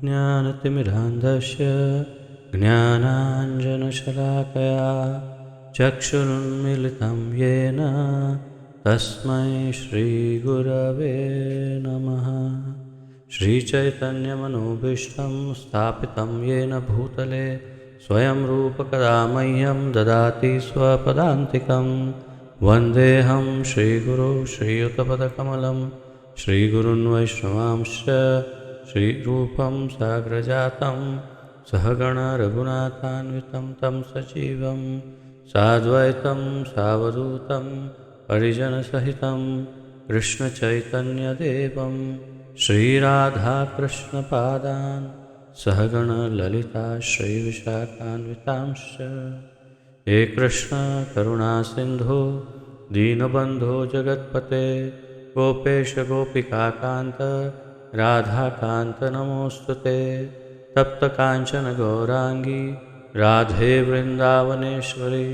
ज्ञानतिमिरान्धस्य ज्ञानाञ्जनशलाकया चक्षुरुन्मीलितं येन तस्मै श्रीगुरवे नमः। श्रीचैतन्यमनोभीष्टं स्थापितं येन भूतले स्वयं रूपकदा मह्यं ददाति स्वपदान्तिकं। वन्देऽहं श्रीगुरो श्रीयुतपदकमलं श्रीगुरुन् वैष्णवांश्च श्रीरूपं साग्रजातं सहगण रघुनाथान्वितं तं सजीवं साद्वैतं सावधूतं परिजनसहितं कृष्णचैतन्यदेवं श्रीराधाकृष्णपादान् सहगण ललिता श्रीविशाखान्वितांश्च। हे कृष्ण करुणा सिंधु दीनबंधो जगत्पते गोपेश गोपिकाकांत राधाकांत नमोस्तुते। तप्त कांचन गौरांगी राधे वृंदावनेश्वरी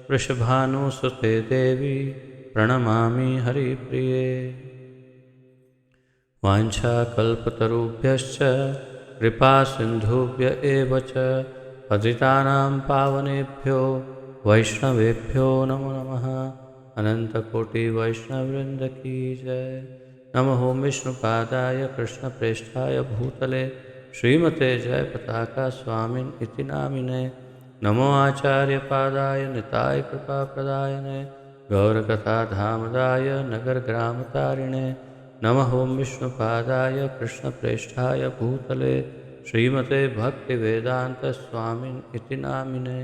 वृषभानुसुते देवी प्रणमामि हरिप्रिये। वाञ्छाकल्पतरुभ्यश्च कृपा सिन्धुभ्य एव च पतितानां पावनेभ्यो वैष्णवेभ्यो नमो नमः। अनंतकोटि वैष्णववृंद की जय। नमो विष्णुपादाय कृष्णप्रेष्ठाय भूतले श्रीमते जयपताका स्वामिन् इति नामिने। नमो आचार्यपादाय निताय कृपाप्रदायने गौरकथाधामदाय नगरग्रामतारिणे। नमः विष्णुपादाय कृष्णप्रेष्ठाय भूतले श्रीमते भक्तिवेदान्तस्वामिन् इति नामिने।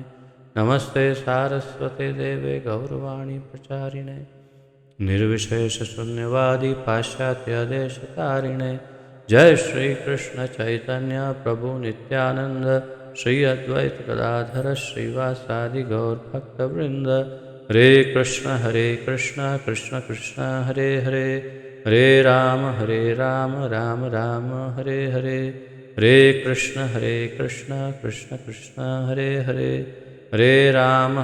नमस्ते सारस्वते देवे गौरवाणी प्रचारिणे निर्विशेषशून्यवादी पाश्चात्यदेशतारिणे। जय श्री कृष्ण चैतन्य प्रभु नित्यानंद श्री अद्वैत गदाधर श्रीवासादि गौरभक्तवृंद। हरे कृष्ण कृष्ण कृष्ण हरे हरे हरे राम राम राम हरे हरे। हरे कृष्ण कृष्ण कृष्ण हरे हरे हरे राम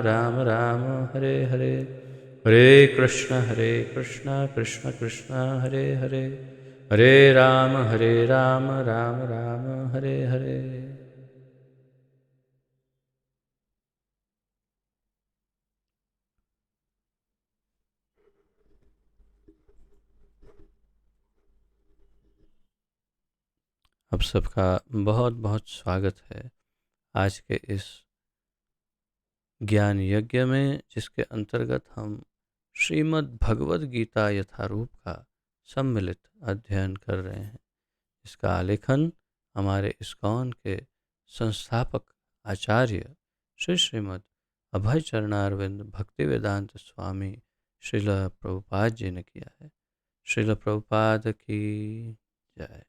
राम राम हरे हरे। हरे कृष्ण कृष्ण कृष्ण हरे हरे हरे राम राम राम हरे हरे। आप सबका बहुत बहुत स्वागत है आज के इस ज्ञान यज्ञ में, जिसके अंतर्गत हम श्रीमद् भगवद गीता यथारूप का सम्मिलित अध्ययन कर रहे हैं। इसका आलेखन हमारे इस्कॉन के संस्थापक आचार्य श्री श्रीमद् अभय चरणारविंद भक्तिवेदांत स्वामी श्रील प्रभुपाद जी ने किया है। श्रील प्रभुपाद की जय।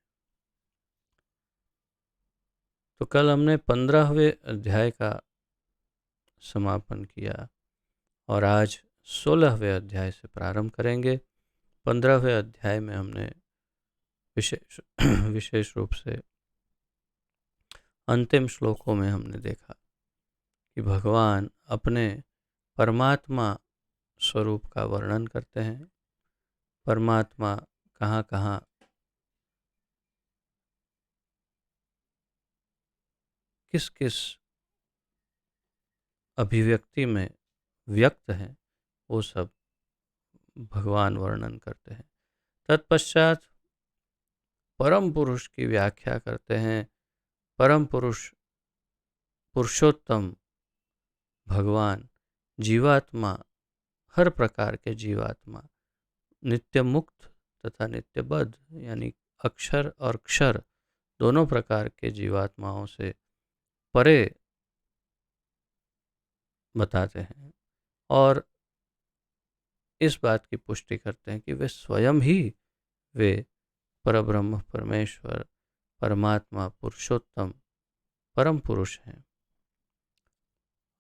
तो कल हमने 15वें अध्याय का समापन किया और आज 16वें अध्याय से प्रारंभ करेंगे। 15वें अध्याय में हमने विशेष रूप से अंतिम श्लोकों में हमने देखा कि भगवान अपने परमात्मा स्वरूप का वर्णन करते हैं। परमात्मा कहाँ कहाँ किस किस अभिव्यक्ति में व्यक्त हैं, वो सब भगवान वर्णन करते हैं। तत्पश्चात परम पुरुष की व्याख्या करते हैं। परम पुरुष पुरुषोत्तम भगवान जीवात्मा, हर प्रकार के जीवात्मा, नित्य मुक्त तथा नित्यबद्ध यानी अक्षर और क्षर दोनों प्रकार के जीवात्माओं से परे बताते हैं और इस बात की पुष्टि करते हैं कि वे स्वयं ही वे परब्रह्म परमेश्वर परमात्मा पुरुषोत्तम परम पुरुष हैं।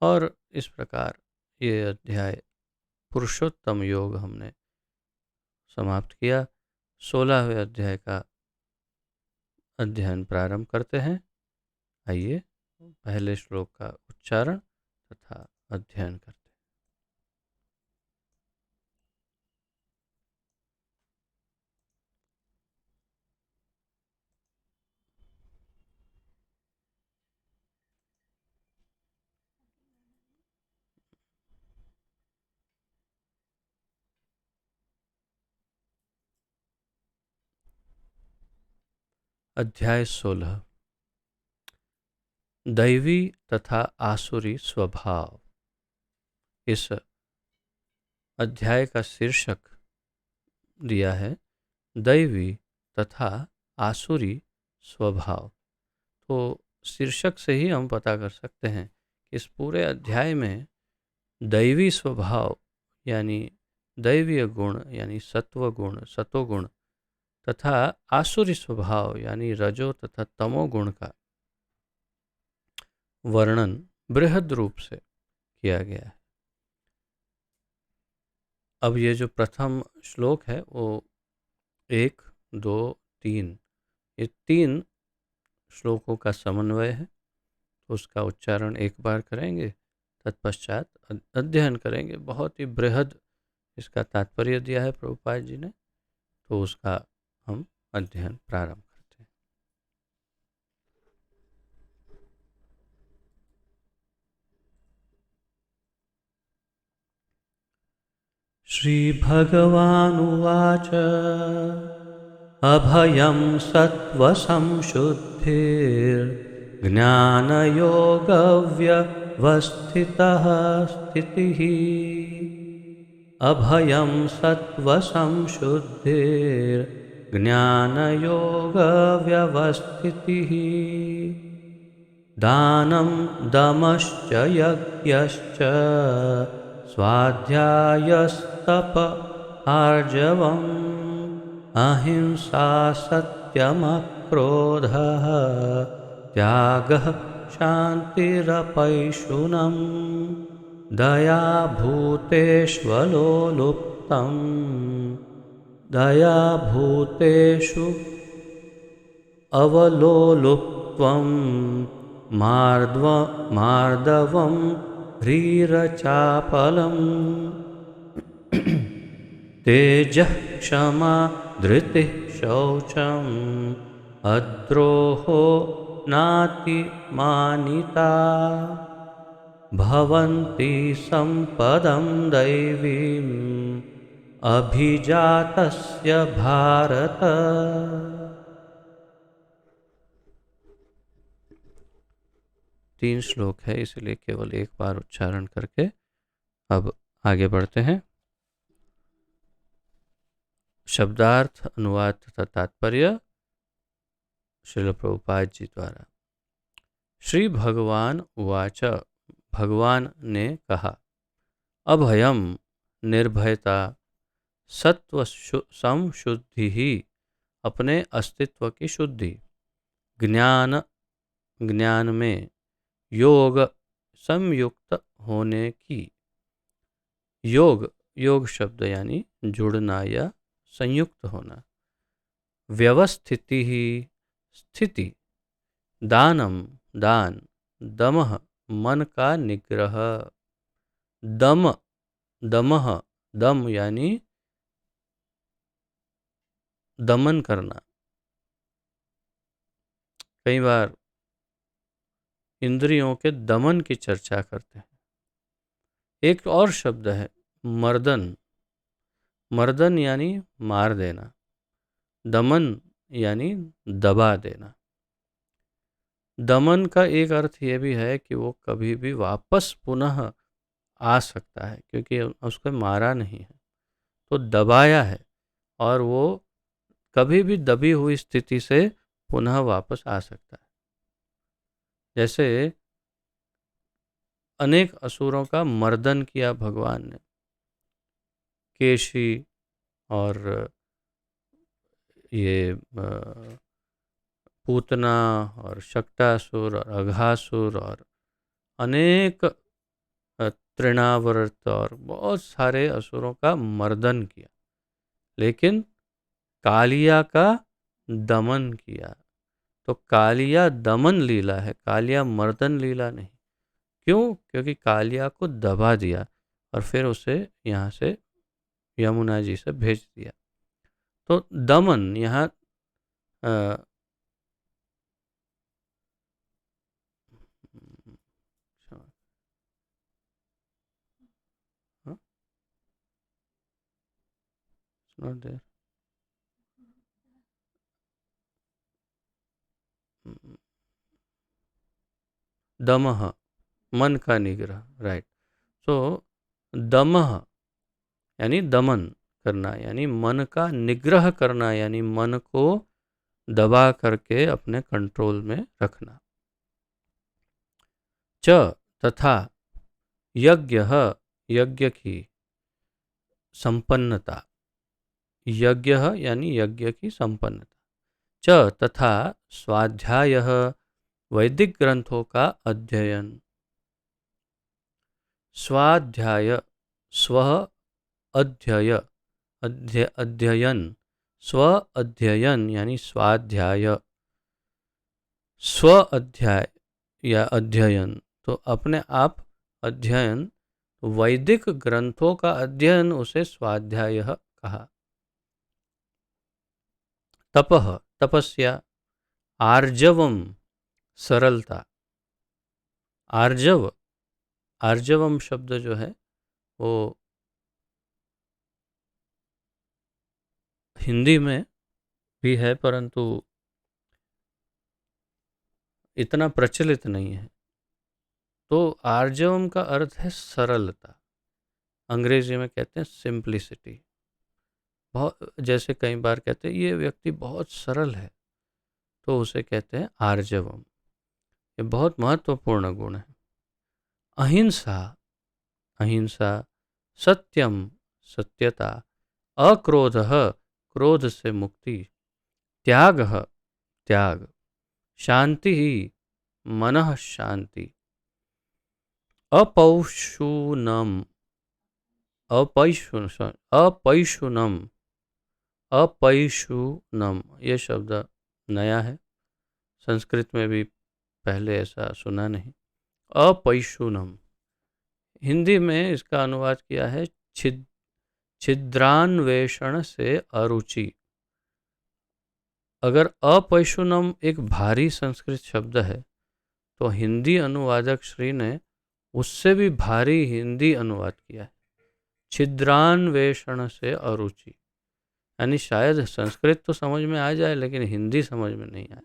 और इस प्रकार ये अध्याय पुरुषोत्तम योग हमने समाप्त किया। 16वें अध्याय का अध्ययन प्रारंभ करते हैं। आइए पहले श्लोक का उच्चारण तथा अध्ययन करते हैं। अध्याय 16 दैवी तथा आसुरी स्वभाव। इस अध्याय का शीर्षक दिया है दैवी तथा आसुरी स्वभाव। तो शीर्षक से ही हम पता कर सकते हैं कि इस पूरे अध्याय में दैवी स्वभाव यानी दैवीय गुण यानी सत्व गुण सतोगुण तथा आसुरी स्वभाव यानी रजो तथा तमो गुण का वर्णन बृहद रूप से किया गया है। अब ये जो प्रथम श्लोक है वो 1, 2, 3 ये 3 श्लोकों का समन्वय है। तो उसका उच्चारण एक बार करेंगे, तत्पश्चात अध्ययन करेंगे। बहुत ही बृहद इसका तात्पर्य दिया है प्रभुपाद जी ने, तो उसका हम अध्ययन प्रारंभ करते हैं। श्री भगवानुवाच अभयं सत्त्वसंशुद्धिर्ज्ञानयोगव्यवस्थितः स्थितिः। अभयं सत्त्वसंशुद्धिर्ज्ञानयोगव्यवस्थितिः। दानं दमश्च यज्ञश्च स्वाध्यायस्तप आर्जवम् अहिंसा सत्यमक्रोधः त्यागः शान्तिरपैशुनम् दया भूतेष्वलो लुप्तम् दया भूतेषु अवलोलुप्त्वम् मार्दवं ह्रीरचापलम् तेजः क्षमा धृतिः शौचम् अद्रोहो नातिमानिता भवन्ति सम्पदं दैवीम् अभिजातस्य भारत। 3 श्लोक है, इसलिए केवल एक बार उच्चारण करके अब आगे बढ़ते हैं। शब्दार्थ, अनुवाद तथा तात्पर्य श्रील प्रभुपाद जी द्वारा। श्री भगवान उवाच, भगवान ने कहा, अभयम निर्भयता, सत्व संशुद्धि ही अपने अस्तित्व की शुद्धि, ज्ञान ज्ञान में, योग संयुक्त होने की। योग योग शब्द यानी जुड़ना या संयुक्त होना। व्यवस्थिति ही स्थिति, दानम दान, दमः मन का निग्रह। दम दमः दम यानी दमन करना। कई बार इंद्रियों के दमन की चर्चा करते हैं। एक और शब्द है मर्दन। मर्दन यानी मार देना, दमन यानी दबा देना। दमन का एक अर्थ ये भी है कि वो कभी भी वापस पुनः आ सकता है, क्योंकि उसको मारा नहीं है तो दबाया है, और वो कभी भी दबी हुई स्थिति से पुनः वापस आ सकता है। जैसे अनेक असुरों का मर्दन किया भगवान ने। केशी और ये पूतना और शक्टासुर और अघासुर और अनेक तृणावर्त और बहुत सारे असुरों का मर्दन किया, लेकिन कालिया का दमन किया। तो कालिया दमन लीला है, कालिया मर्दन लीला नहीं। क्यों? क्योंकि कालिया को दबा दिया और फिर उसे यहाँ से यमुना जी से भेज दिया। तो दमन यहाँ not there. दमः, मन का निग्रह, राइट। सो दमः यानी दमन करना, यानी मन का निग्रह करना, यानी मन को दबा करके अपने कंट्रोल में रखना। च तथा यज्ञ, यज्ञ की संपन्नता, यज्ञ यानी यज्ञ की संपन्नता। च तथा स्वाध्याय, वैदिक ग्रंथों का अध्ययन। स्वाध्याय, स्व अध्यय, अध्ययन, स्व अध्ययन यानी स्वाध्याय, स्व अध्याय या अध्ययन तो अपने आप अध्ययन, वैदिक ग्रंथों का अध्ययन उसे स्वाध्याय कहा। तपः, तपस्या। आर्जवम, सरलता। आर्जव, आर्जवम शब्द जो है वो हिंदी में भी है परंतु इतना प्रचलित नहीं है। तो आर्जवम का अर्थ है सरलता, अंग्रेजी में कहते हैं सिंप्लिसिटी। बहुत, जैसे कई बार कहते हैं ये व्यक्ति बहुत सरल है, तो उसे कहते हैं आर्जवम। ये बहुत महत्वपूर्ण गुण है। अहिंसा, अहिंसा। सत्यम, सत्यता। अक्रोधः, क्रोध से मुक्ति। त्यागः, त्याग। शांति, मनः शांति। अपौशुनम, अपैशुनम, अपैशुनम ये शब्द नया है, संस्कृत में भी पहले ऐसा सुना नहीं। अपैशुनम, हिंदी में इसका अनुवाद किया है छिद्रान्वेषण से अरुचि। अगर अपैशुनम एक भारी संस्कृत शब्द है तो हिंदी अनुवादक श्री ने उससे भी भारी हिंदी अनुवाद किया है, छिद्रान्वेषण से अरुचि। यानी शायद संस्कृत तो समझ में आ जाए लेकिन हिंदी समझ में नहीं आए,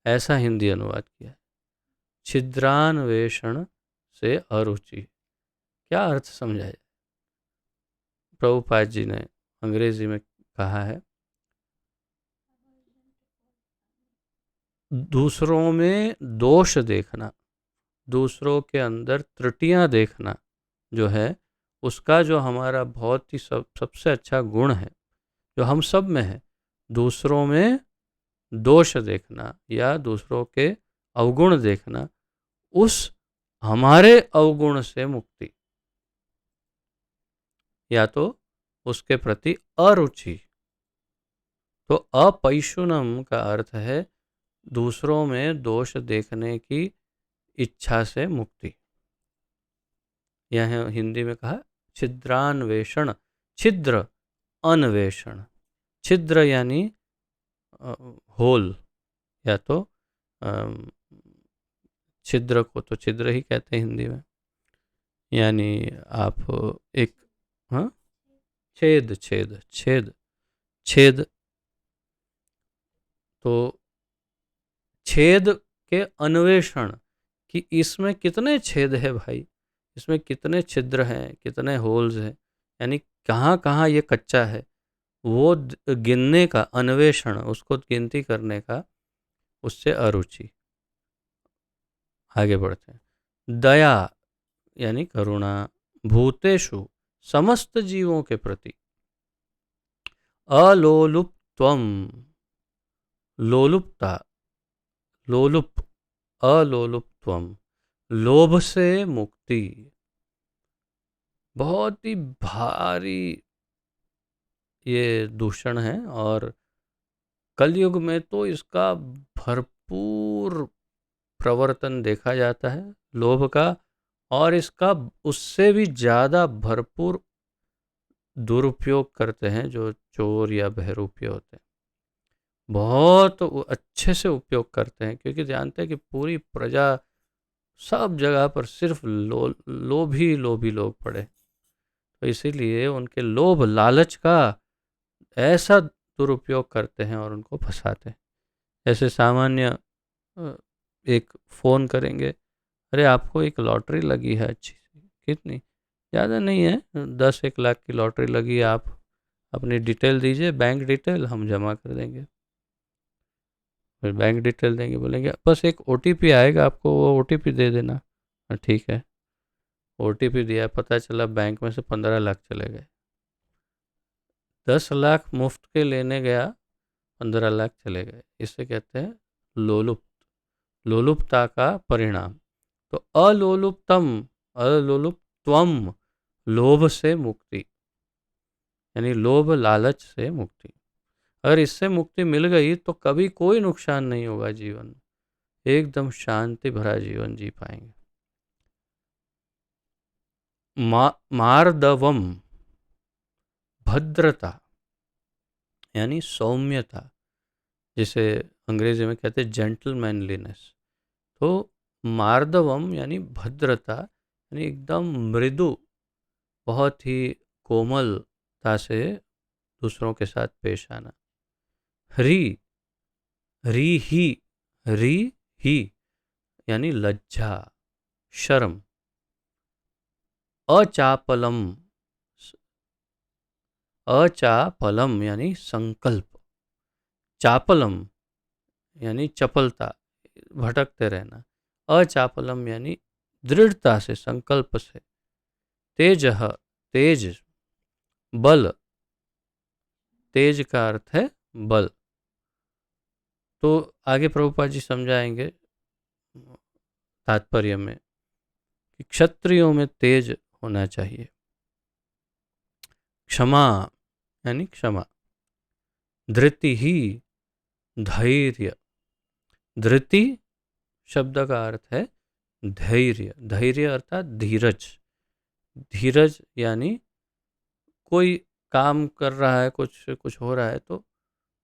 ऐसा हिंदी अनुवाद किया है। छिद्रान्वेषण से अरुचि क्या अर्थ समझाया? प्रभुपाद जी ने अंग्रेजी में कहा है, दूसरों में दोष देखना, दूसरों के अंदर त्रुटियां देखना जो है उसका जो हमारा बहुत ही सबसे अच्छा गुण है, जो हम सब में है, दूसरों में दोष देखना या दूसरों के अवगुण देखना, उस हमारे अवगुण से मुक्ति या तो उसके प्रति अरुचि। तो अपैशुनम का अर्थ है दूसरों में दोष देखने की इच्छा से मुक्ति। यह हिंदी में कहा छिद्रान्वेषण, छिद्र अन्वेषण। छिद्र यानी होल, या तो छिद्र को तो छिद्र ही कहते हैं हिंदी में, यानी आप एक, हाँ, छेद, छेद, छेद, छेद। तो छेद के अन्वेषण कि इसमें कितने छेद है भाई, इसमें कितने छिद्र हैं, कितने होल्स हैं, यानी कहाँ कहाँ ये कच्चा है, वो गिनने का अन्वेषण, उसको गिनती करने का, उससे अरुचि। आगे बढ़ते हैं। दया यानी करुणा। भूतेषु, समस्त जीवों के प्रति। अलोलुप्त्वम, लोलुपता, लोलुप, अलोलुप्त्वम, लोभ से मुक्ति। बहुत ही भारी ये दूषण है और कलयुग में तो इसका भरपूर प्रवर्तन देखा जाता है, लोभ का, और इसका उससे भी ज़्यादा भरपूर दुरुपयोग करते हैं जो चोर या बहरूपी होते हैं। बहुत अच्छे से उपयोग करते हैं क्योंकि जानते हैं कि पूरी प्रजा सब जगह पर सिर्फ लोभी लोभी लोग पड़े, तो इसीलिए उनके लोभ लालच का ऐसा दुरुपयोग करते हैं और उनको फंसाते हैं। ऐसे सामान्य एक फ़ोन करेंगे अरे आपको एक लॉटरी लगी है अच्छी सी, कितनी, ज़्यादा नहीं है, 10-1 लाख की लॉटरी लगी है, आप अपनी डिटेल दीजिए, बैंक डिटेल, हम जमा कर देंगे। फिर बैंक डिटेल देंगे, बोलेंगे बस एक ओटीपी आएगा आपको, वो ओटीपी दे देना। हाँ ठीक है, ओटीपी दिया, पता चला बैंक में से 15 लाख चले गए। 10 लाख मुफ्त के लेने गया, 15 लाख चले गए। इसे कहते हैं लोलुप्त, लोलुपता का परिणाम। तो अलोलुप्तम, अलोलुप्त्वम, लोभ से मुक्ति, यानी लोभ लालच से मुक्ति। अगर इससे मुक्ति मिल गई तो कभी कोई नुकसान नहीं होगा जीवन में, एकदम शांति भरा जीवन जी पाएंगे। मार्दवम, भद्रता यानी सौम्यता, जिसे अंग्रेजी में कहते हैं जेंटलमैनलीनेस। तो मार्दवम यानी भद्रता, यानी एकदम मृदु, बहुत ही कोमलता से दूसरों के साथ पेश आना। ह्री, री ही, री ही यानी लज्जा, शर्म। अचापलम, अचापलम यानी संकल्प। चापलम यानी चपलता, भटकते रहना। अचापलम यानी दृढ़ता से, संकल्प से। तेजः, तेज, बल, तेज का अर्थ है बल। तो आगे प्रभुपाद जी समझाएंगे तात्पर्य में कि क्षत्रियों में तेज होना चाहिए। क्षमा यानी क्षमा। धृति ही, धैर्य। धृति शब्द का अर्थ है धैर्य, धैर्य अर्थात धीरज। धीरज यानी कोई काम कर रहा है, कुछ कुछ हो रहा है तो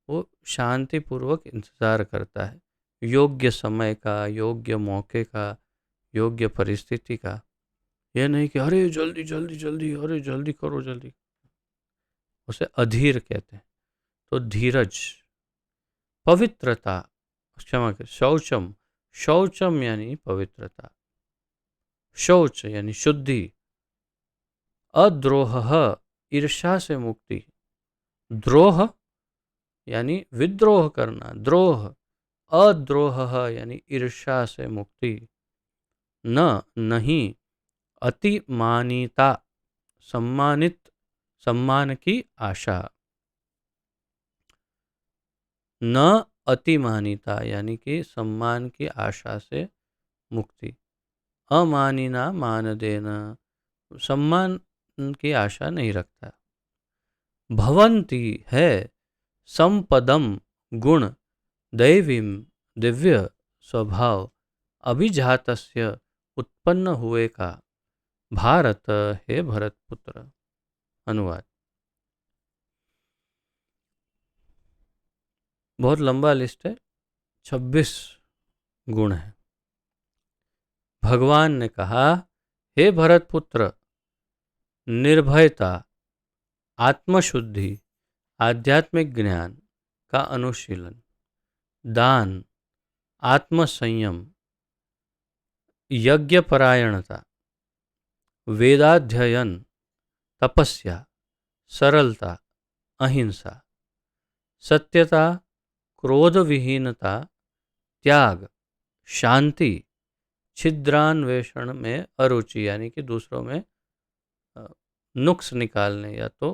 वो शांतिपूर्वक इंतज़ार करता है, योग्य समय का, योग्य मौके का, योग्य परिस्थिति का। यह नहीं कि अरे जल्दी जल्दी जल्दी, अरे जल्दी करो जल्दी, उसे अधीर कहते हैं। तो धीरज। पवित्रता, क्षमा कर, शौचम, शौचम यानी पवित्रता, शौच यानी शुद्धि। अद्रोह, ईर्ष्या से मुक्ति। द्रोह यानी विद्रोह करना, द्रोह। अद्रोह यानी ईर्ष्या से मुक्ति। न, नहीं। अतिमानिता, सम्मानित, सम्मान की आशा। न अतिमानिता यानी कि सम्मान की आशा से मुक्ति। अमानिना, मान देना, सम्मान की आशा नहीं रखता। भवंती है, संपदम गुण, दैवीम, दिव्य स्वभाव, अभिजातस्य उत्पन्न हुए का, भारत हे भरत पुत्र। अनुवाद। बहुत लंबा लिस्ट है, 26 गुण हैं। भगवान ने कहा, हे भरत पुत्र, निर्भयता, आत्मशुद्धि, आध्यात्मिक ज्ञान का अनुशीलन, दान, आत्मसंयम, यज्ञपरायणता, वेदाध्ययन, तपस्या, सरलता, अहिंसा, सत्यता, क्रोध विहीनता, त्याग, शांति, छिद्रान्वेषण में अरुचि यानी कि दूसरों में नुक्स निकालने या तो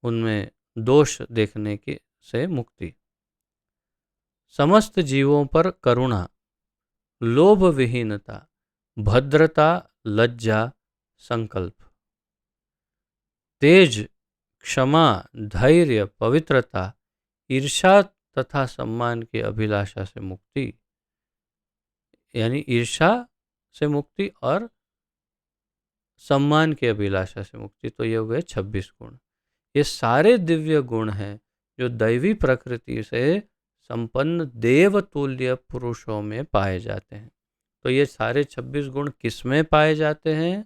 उनमें दोष देखने की से मुक्ति, समस्त जीवों पर करुणा, लोभ विहीनता, भद्रता, लज्जा, संकल्प, तेज, क्षमा, धैर्य, पवित्रता, ईर्ष्या तथा सम्मान की अभिलाषा से मुक्ति, यानी ईर्ष्या से मुक्ति और सम्मान की अभिलाषा से मुक्ति। तो ये हुए 26 गुण। ये सारे दिव्य गुण हैं जो दैवी प्रकृति से संपन्न देवतुल्य पुरुषों में पाए जाते हैं। तो ये सारे 26 गुण किस में पाए जाते हैं?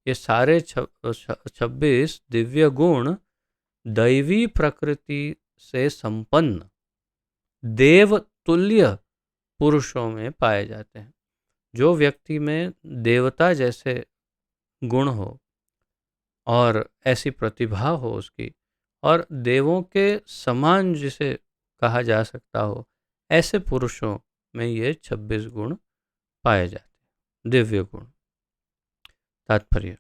ये सारे 26 दिव्य गुण दैवी प्रकृति से संपन्न देवतुल्य पुरुषों में पाए जाते हैं। जो व्यक्ति में देवता जैसे गुण हो और ऐसी प्रतिभा हो उसकी, और देवों के समान जिसे कहा जा सकता हो, ऐसे पुरुषों में ये 26 गुण पाए जाते हैं, दिव्य गुण। तात्पर्य,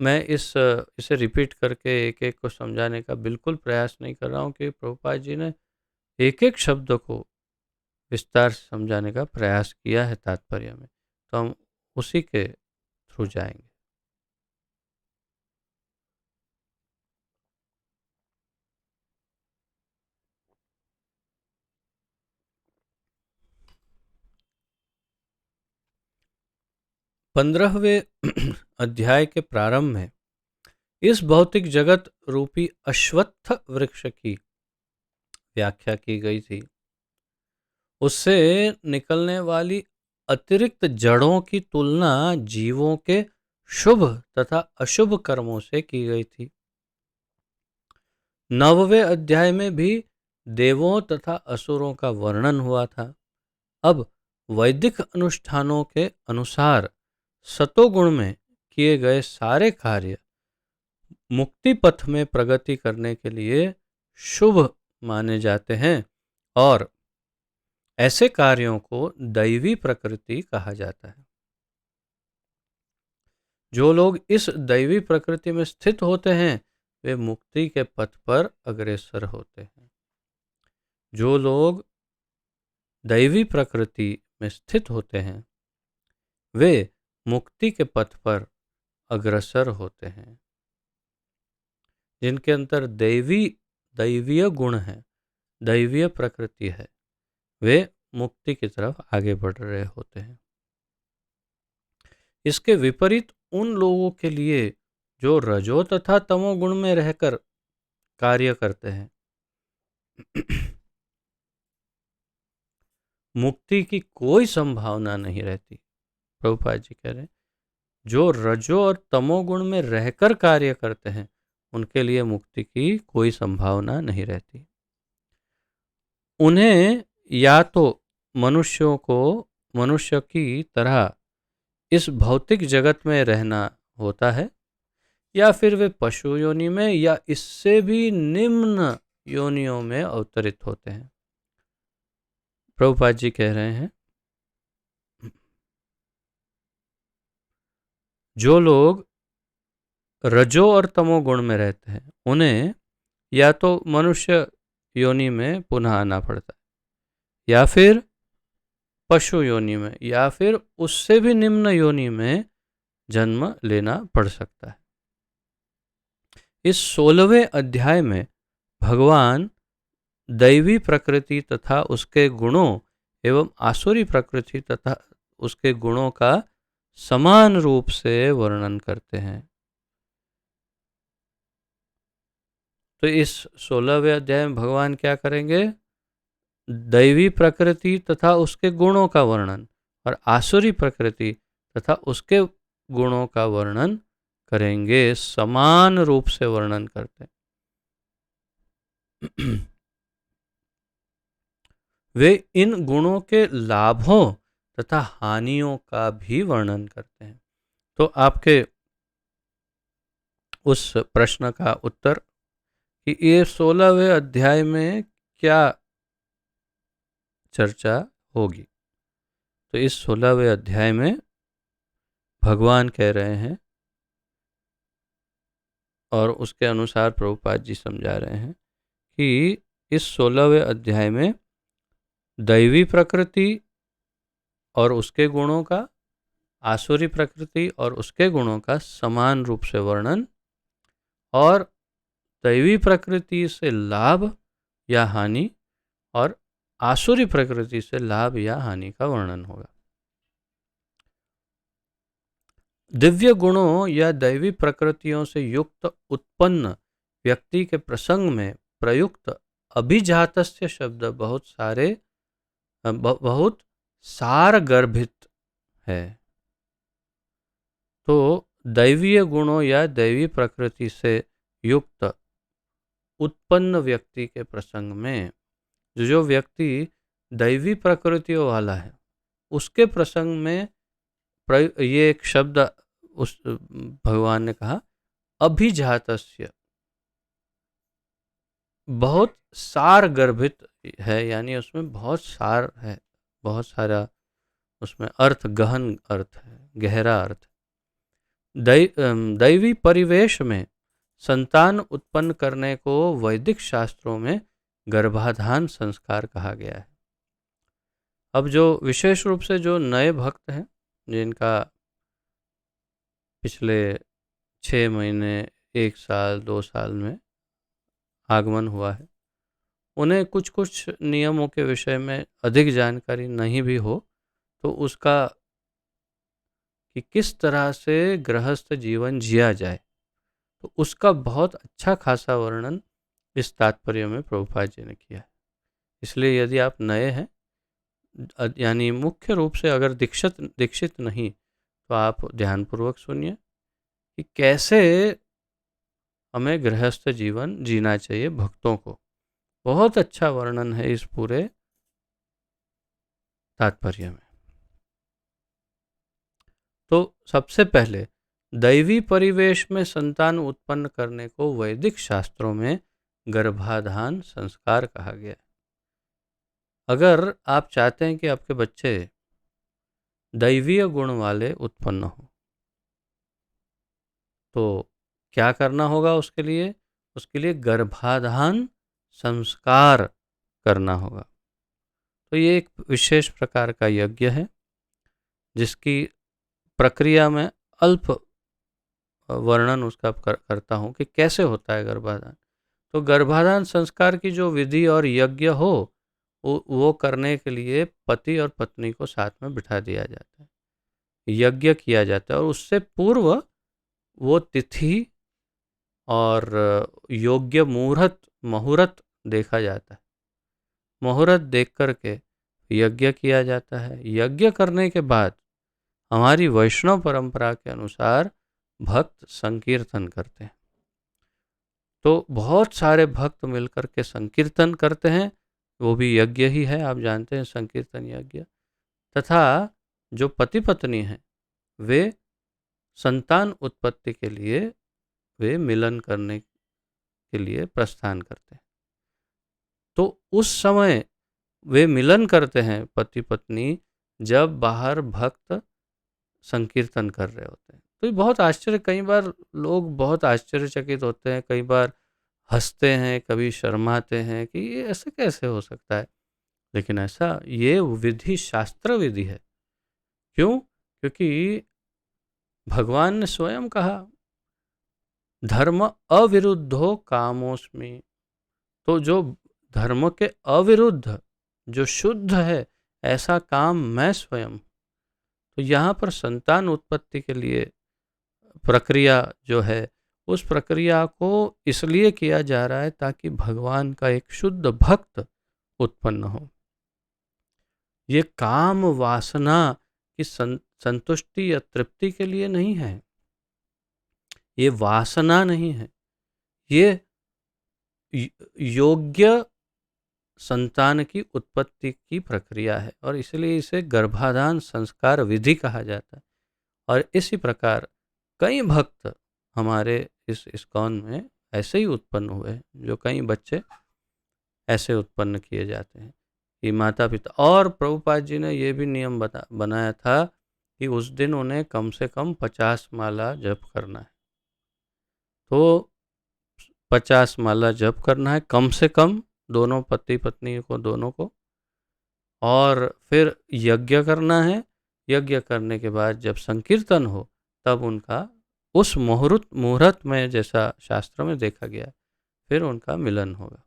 मैं इसे रिपीट करके एक एक को समझाने का बिल्कुल प्रयास नहीं कर रहा हूँ, कि प्रभुपाद जी ने एक एक शब्द को विस्तार से समझाने का प्रयास किया है तात्पर्य में, तो हम उसी के थ्रू जाएंगे। पंद्रहवें अध्याय के प्रारंभ में इस भौतिक जगत रूपी अश्वत्थ वृक्ष की व्याख्या की गई थी। उससे निकलने वाली अतिरिक्त जड़ों की तुलना जीवों के शुभ तथा अशुभ कर्मों से की गई थी। 9वें अध्याय में भी देवों तथा असुरों का वर्णन हुआ था। अब वैदिक अनुष्ठानों के अनुसार सतोगुण में किए गए सारे कार्य मुक्ति पथ में प्रगति करने के लिए शुभ माने जाते हैं, और ऐसे कार्यों को दैवी प्रकृति कहा जाता है। जो लोग इस दैवी प्रकृति में स्थित होते हैं वे मुक्ति के पथ पर अग्रसर होते हैं। जो लोग दैवी प्रकृति में स्थित होते हैं वे मुक्ति के पथ पर अग्रसर होते हैं। जिनके अंदर दैवीय गुण है, दैवीय प्रकृति है, वे मुक्ति की तरफ आगे बढ़ रहे होते हैं। इसके विपरीत उन लोगों के लिए जो रजो तथा तमो गुण में रहकर कार्य करते हैं, मुक्ति की कोई संभावना नहीं रहती। प्रभुपाद जी कह रहे हैं, जो रजो और तमोगुण में रहकर कार्य करते हैं उनके लिए मुक्ति की कोई संभावना नहीं रहती। उन्हें या तो मनुष्य की तरह इस भौतिक जगत में रहना होता है, या फिर वे पशु योनि में या इससे भी निम्न योनियों में अवतरित होते हैं। प्रभुपाद जी कह रहे हैं, जो लोग रजो और तमो गुण में रहते हैं उन्हें या तो मनुष्य योनि में पुनः आना पड़ता है, या फिर पशु योनि में, या फिर उससे भी निम्न योनि में जन्म लेना पड़ सकता है। इस 16वें अध्याय में भगवान दैवी प्रकृति तथा उसके गुणों एवं आसुरी प्रकृति तथा उसके गुणों का समान रूप से वर्णन करते हैं। तो इस 16वें अध्याय में भगवान क्या करेंगे? दैवी प्रकृति तथा उसके गुणों का वर्णन और आसुरी प्रकृति तथा उसके गुणों का वर्णन करेंगे, समान रूप से वर्णन करते हैं। वे इन गुणों के लाभों तथा हानियों का भी वर्णन करते हैं। तो आपके उस प्रश्न का उत्तर कि ये 16वें अध्याय में क्या चर्चा होगी, तो इस 16वें अध्याय में भगवान कह रहे हैं और उसके अनुसार प्रभुपाद जी समझा रहे हैं कि इस 16वें अध्याय में दैवी प्रकृति और उसके गुणों का, आसुरी प्रकृति और उसके गुणों का समान रूप से वर्णन, और दैवी प्रकृति से लाभ या हानि और आसुरी प्रकृति से लाभ या हानि का वर्णन होगा। दिव्य गुणों या दैवी प्रकृतियों से युक्त उत्पन्न व्यक्ति के प्रसंग में प्रयुक्त अभिजातस्य शब्द बहुत सार गर्भित है। तो दैवीय गुणों या दैवी प्रकृति से युक्त उत्पन्न व्यक्ति के प्रसंग में जो व्यक्ति दैवी प्रकृतियों वाला है उसके प्रसंग में ये एक शब्द उस भगवान ने कहा, अभिजातस्य, बहुत सार गर्भित है, यानी उसमें बहुत सार है, बहुत सारा उसमें अर्थ, गहन अर्थ है, गहरा अर्थ। दैवी परिवेश में संतान उत्पन्न करने को वैदिक शास्त्रों में गर्भाधान संस्कार कहा गया है। अब जो विशेष रूप से जो नए भक्त हैं, जिनका पिछले 6 महीने, 1 साल, 2 साल में आगमन हुआ है, उन्हें कुछ कुछ नियमों के विषय में अधिक जानकारी नहीं भी हो, तो उसका कि किस तरह से गृहस्थ जीवन जिया जाए, तो उसका बहुत अच्छा खासा वर्णन इस तात्पर्य में प्रभुपाद जी ने किया है। इसलिए यदि आप नए हैं, यानी मुख्य रूप से अगर दीक्षित नहीं, तो आप ध्यानपूर्वक सुनिए कि कैसे हमें गृहस्थ जीवन जीना चाहिए भक्तों को। बहुत अच्छा वर्णन है इस पूरे तात्पर्य में। तो सबसे पहले दैवी परिवेश में संतान उत्पन्न करने को वैदिक शास्त्रों में गर्भाधान संस्कार कहा गया। अगर आप चाहते हैं कि आपके बच्चे दैवीय गुण वाले उत्पन्न हो, तो क्या करना होगा उसके लिए? उसके लिए गर्भाधान संस्कार करना होगा। तो ये एक विशेष प्रकार का यज्ञ है, जिसकी प्रक्रिया में अल्प वर्णन उसका करता हूँ कि कैसे होता है गर्भाधान। तो गर्भाधान संस्कार की जो विधि और यज्ञ हो, वो करने के लिए पति और पत्नी को साथ में बिठा दिया जाता है, यज्ञ किया जाता है, और उससे पूर्व वो तिथि और योग्य मुहूर्त देखा जाता है। मुहूर्त देख करके यज्ञ किया जाता है। यज्ञ करने के बाद हमारी वैष्णव परंपरा के अनुसार भक्त संकीर्तन करते हैं। तो बहुत सारे भक्त मिलकर के संकीर्तन करते हैं, वो भी यज्ञ ही है, आप जानते हैं संकीर्तन यज्ञ। तथा जो पति पत्नी हैं, वे संतान उत्पत्ति के लिए वे मिलन करने के लिए प्रस्थान करते हैं। तो उस समय वे मिलन करते हैं पति पत्नी, जब बाहर भक्त संकीर्तन कर रहे होते हैं। तो ये बहुत आश्चर्य, कई बार लोग बहुत आश्चर्यचकित होते हैं, कई बार हंसते हैं, कभी शर्माते हैं कि ये ऐसे कैसे हो सकता है। लेकिन ऐसा ये विधि शास्त्र विधि है। क्यों? क्योंकि भगवान ने स्वयं कहा, धर्म अविरुद्धो कामोस्मि। तो जो धर्म के अविरुद्ध, जो शुद्ध है, ऐसा काम मैं स्वयं। तो यहाँ पर संतान उत्पत्ति के लिए प्रक्रिया जो है, उस प्रक्रिया को इसलिए किया जा रहा है ताकि भगवान का एक शुद्ध भक्त उत्पन्न हो। ये काम वासना की संतुष्टि या तृप्ति के लिए नहीं है, ये वासना नहीं है, ये योग्य संतान की उत्पत्ति की प्रक्रिया है, और इसलिए इसे गर्भाधान संस्कार विधि कहा जाता है। और इसी प्रकार कई भक्त हमारे इस इस्कॉन में ऐसे ही उत्पन्न हुए हैं, जो कई बच्चे ऐसे उत्पन्न किए जाते हैं कि माता पिता, और प्रभुपाद जी ने ये भी नियम बनाया था कि उस दिन उन्हें कम से कम 50 माला जप करना है। तो 50 माला जप करना है कम से कम, दोनों पति पत्नी को, दोनों को। और फिर यज्ञ करना है। यज्ञ करने के बाद जब संकीर्तन हो, तब उनका उस मुहूर्त में, जैसा शास्त्र में देखा गया, फिर उनका मिलन होगा।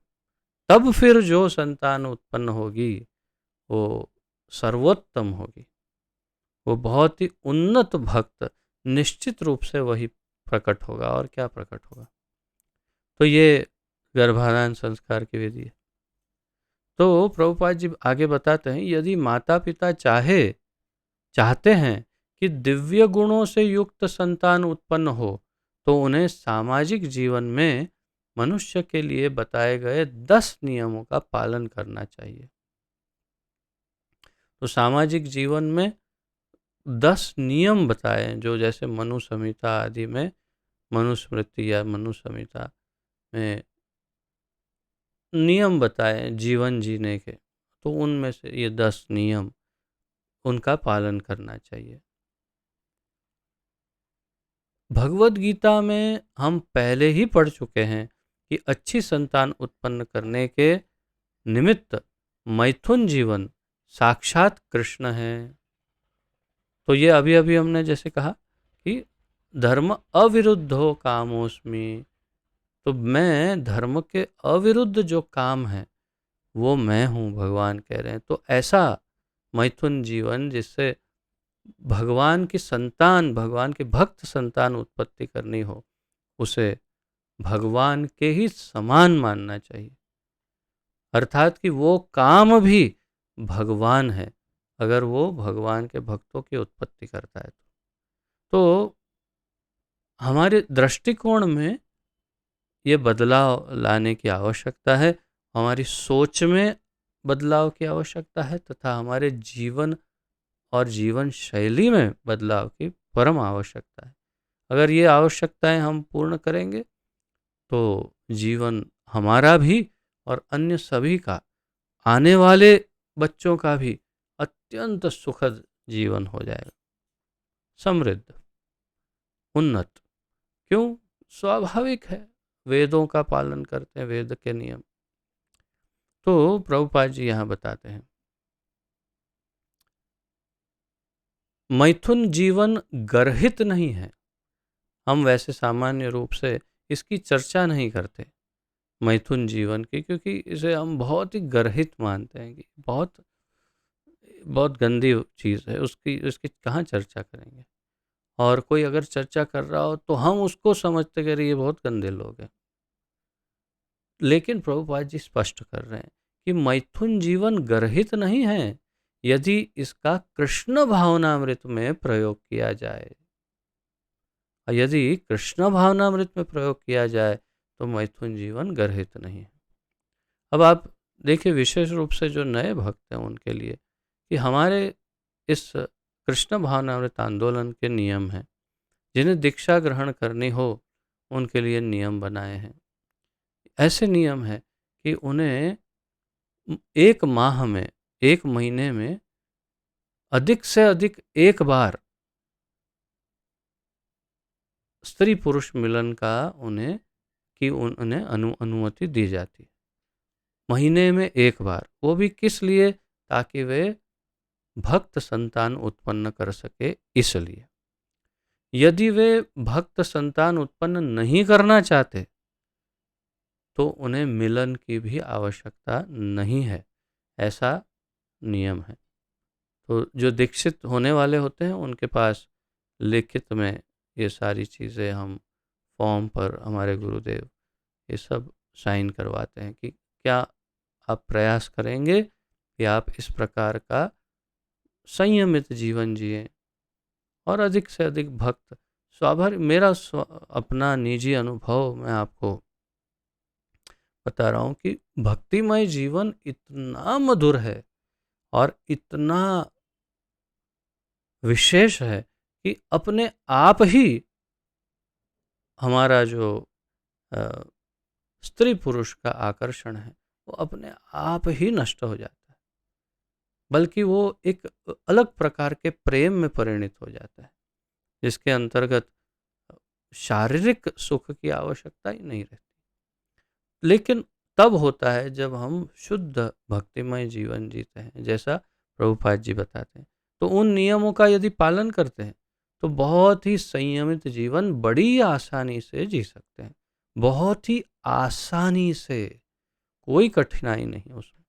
तब फिर जो संतान उत्पन्न होगी वो सर्वोत्तम होगी, वो बहुत ही उन्नत भक्त निश्चित रूप से वही प्रकट होगा। और क्या प्रकट होगा? तो ये गर्भाधान संस्कार की विधि है। तो प्रभुपाद जी आगे बताते हैं, यदि माता पिता चाहते हैं कि दिव्य गुणों से युक्त संतान उत्पन्न हो, तो उन्हें सामाजिक जीवन में मनुष्य के लिए बताए गए 10 नियमों का पालन करना चाहिए। तो सामाजिक जीवन में 10 नियम बताए, जो जैसे मनु संहिता आदि में, मनुस्मृति या मनु संहिता में नियम बताए जीवन जीने के, तो उनमें से ये 10 नियम, उनका पालन करना चाहिए। भगवत गीता में हम पहले ही पढ़ चुके हैं कि अच्छी संतान उत्पन्न करने के निमित्त मैथुन जीवन साक्षात कृष्ण है। तो ये अभी अभी हमने जैसे कहा कि धर्म अविरुद्धो कामोस्मि, तो मैं धर्म के अविरुद्ध जो काम है वो मैं हूँ, भगवान कह रहे हैं। तो ऐसा मैथुन जीवन जिससे भगवान की संतान, भगवान के भक्त संतान उत्पत्ति करनी हो, उसे भगवान के ही समान मानना चाहिए। अर्थात कि वो काम भी भगवान है, अगर वो भगवान के भक्तों की उत्पत्ति करता है तो हमारे दृष्टिकोण में ये बदलाव लाने की आवश्यकता है। हमारी सोच में बदलाव की आवश्यकता है तथा हमारे जीवन और जीवन शैली में बदलाव की परम आवश्यकता है। अगर ये आवश्यकताएं हम पूर्ण करेंगे तो जीवन हमारा भी और अन्य सभी का, आने वाले बच्चों का भी अत्यंत सुखद जीवन हो जाएगा, समृद्ध, उन्नत। क्यों? स्वाभाविक है, वेदों का पालन करते हैं, वेद के नियम। तो प्रभुपाद जी यहाँ बताते हैं, मैथुन जीवन गर्हित नहीं है। हम वैसे सामान्य रूप से इसकी चर्चा नहीं करते मैथुन जीवन की, क्योंकि इसे हम बहुत ही गर्हित मानते हैं कि बहुत बहुत गंदी चीज़ है, उसकी कहाँ चर्चा करेंगे। और कोई अगर चर्चा कर रहा हो तो हम उसको समझते कि अरे ये बहुत गंदे लोग हैं। लेकिन प्रभुपाद जी स्पष्ट कर रहे हैं कि मैथुन जीवन गर्हित नहीं है यदि इसका कृष्ण भावनामृत में प्रयोग किया जाए। यदि कृष्ण भावनामृत में प्रयोग किया जाए तो मैथुन जीवन गर्हित नहीं है। अब आप देखिए, विशेष रूप से जो नए भक्त हैं उनके लिए कि हमारे इस कृष्ण भावनामृत आंदोलन के नियम हैं, जिन्हें दीक्षा ग्रहण करनी हो उनके लिए नियम बनाए हैं। ऐसे नियम हैं कि उन्हें एक माह में, एक महीने में अधिक से अधिक एक बार स्त्री पुरुष मिलन का उन्हें अनुमति दी जाती है, महीने में एक बार। वो भी किस लिए? ताकि वे भक्त संतान उत्पन्न कर सके, इसलिए। यदि वे भक्त संतान उत्पन्न नहीं करना चाहते तो उन्हें मिलन की भी आवश्यकता नहीं है, ऐसा नियम है। तो जो दीक्षित होने वाले होते हैं उनके पास लिखित में ये सारी चीज़ें हम फॉर्म पर हमारे गुरुदेव ये सब साइन करवाते हैं कि क्या आप प्रयास करेंगे कि आप इस प्रकार का संयमित जीवन जिए और अधिक से अधिक भक्त। स्वाभाविक, मेरा अपना निजी अनुभव मैं आपको बता रहा हूँ कि भक्तिमय जीवन इतना मधुर है और इतना विशेष है कि अपने आप ही हमारा जो स्त्री पुरुष का आकर्षण है वो अपने आप ही नष्ट हो जाता है, बल्कि वो एक अलग प्रकार के प्रेम में परिणित हो जाता है, जिसके अंतर्गत शारीरिक सुख की आवश्यकता ही नहीं रहती। लेकिन तब होता है जब हम शुद्ध भक्तिमय जीवन जीते हैं, जैसा प्रभुपाद जी बताते हैं। तो उन नियमों का यदि पालन करते हैं तो बहुत ही संयमित जीवन बड़ी आसानी से जी सकते हैं, बहुत ही आसानी से, कोई कठिनाई नहीं उसमें।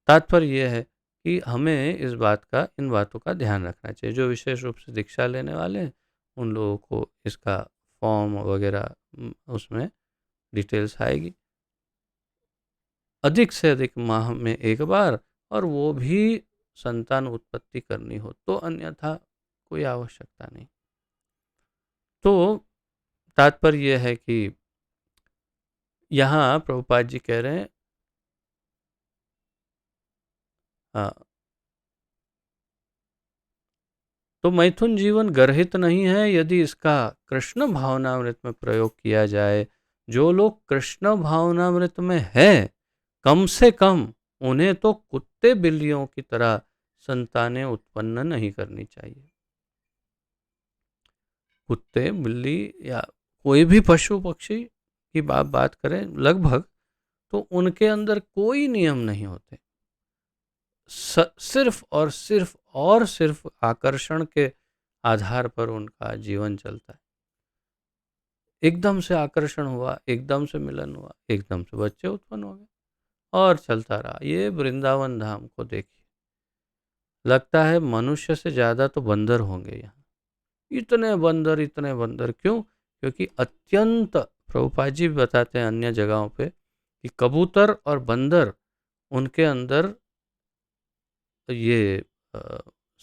तात्पर्य यह है कि हमें इन बातों का ध्यान रखना चाहिए। जो विशेष रूप से दीक्षा लेने वाले हैं उन लोगों को इसका फॉर्म वगैरह उसमें डिटेल्स आएगी। अधिक से अधिक माह में एक बार, और वो भी संतान उत्पत्ति करनी हो तो, अन्यथा कोई आवश्यकता नहीं। तो तात्पर्य यह है कि यहाँ प्रभुपाद जी कह रहे हैं अ, तो मैथुन जीवन गर्हित नहीं है यदि इसका कृष्ण भावनामृत में प्रयोग किया जाए। जो लोग कृष्ण भावनामृत में हैं, कम से कम उन्हें तो कुत्ते बिल्लियों की तरह संतानें उत्पन्न नहीं करनी चाहिए। कुत्ते बिल्ली या कोई भी पशु पक्षी की बात करें लगभग, तो उनके अंदर कोई नियम नहीं होते। सिर्फ और सिर्फ आकर्षण के आधार पर उनका जीवन चलता है। एकदम से आकर्षण हुआ, एकदम से मिलन हुआ, एकदम से बच्चे उत्पन्न हो गए और चलता रहा। ये वृंदावन धाम को देखिए, लगता है मनुष्य से ज्यादा तो बंदर होंगे यहाँ। इतने बंदर क्यों? क्योंकि अत्यंत, प्रभुपाद जी भी बताते हैं अन्य जगहों पे कि कबूतर और बंदर, उनके अंदर ये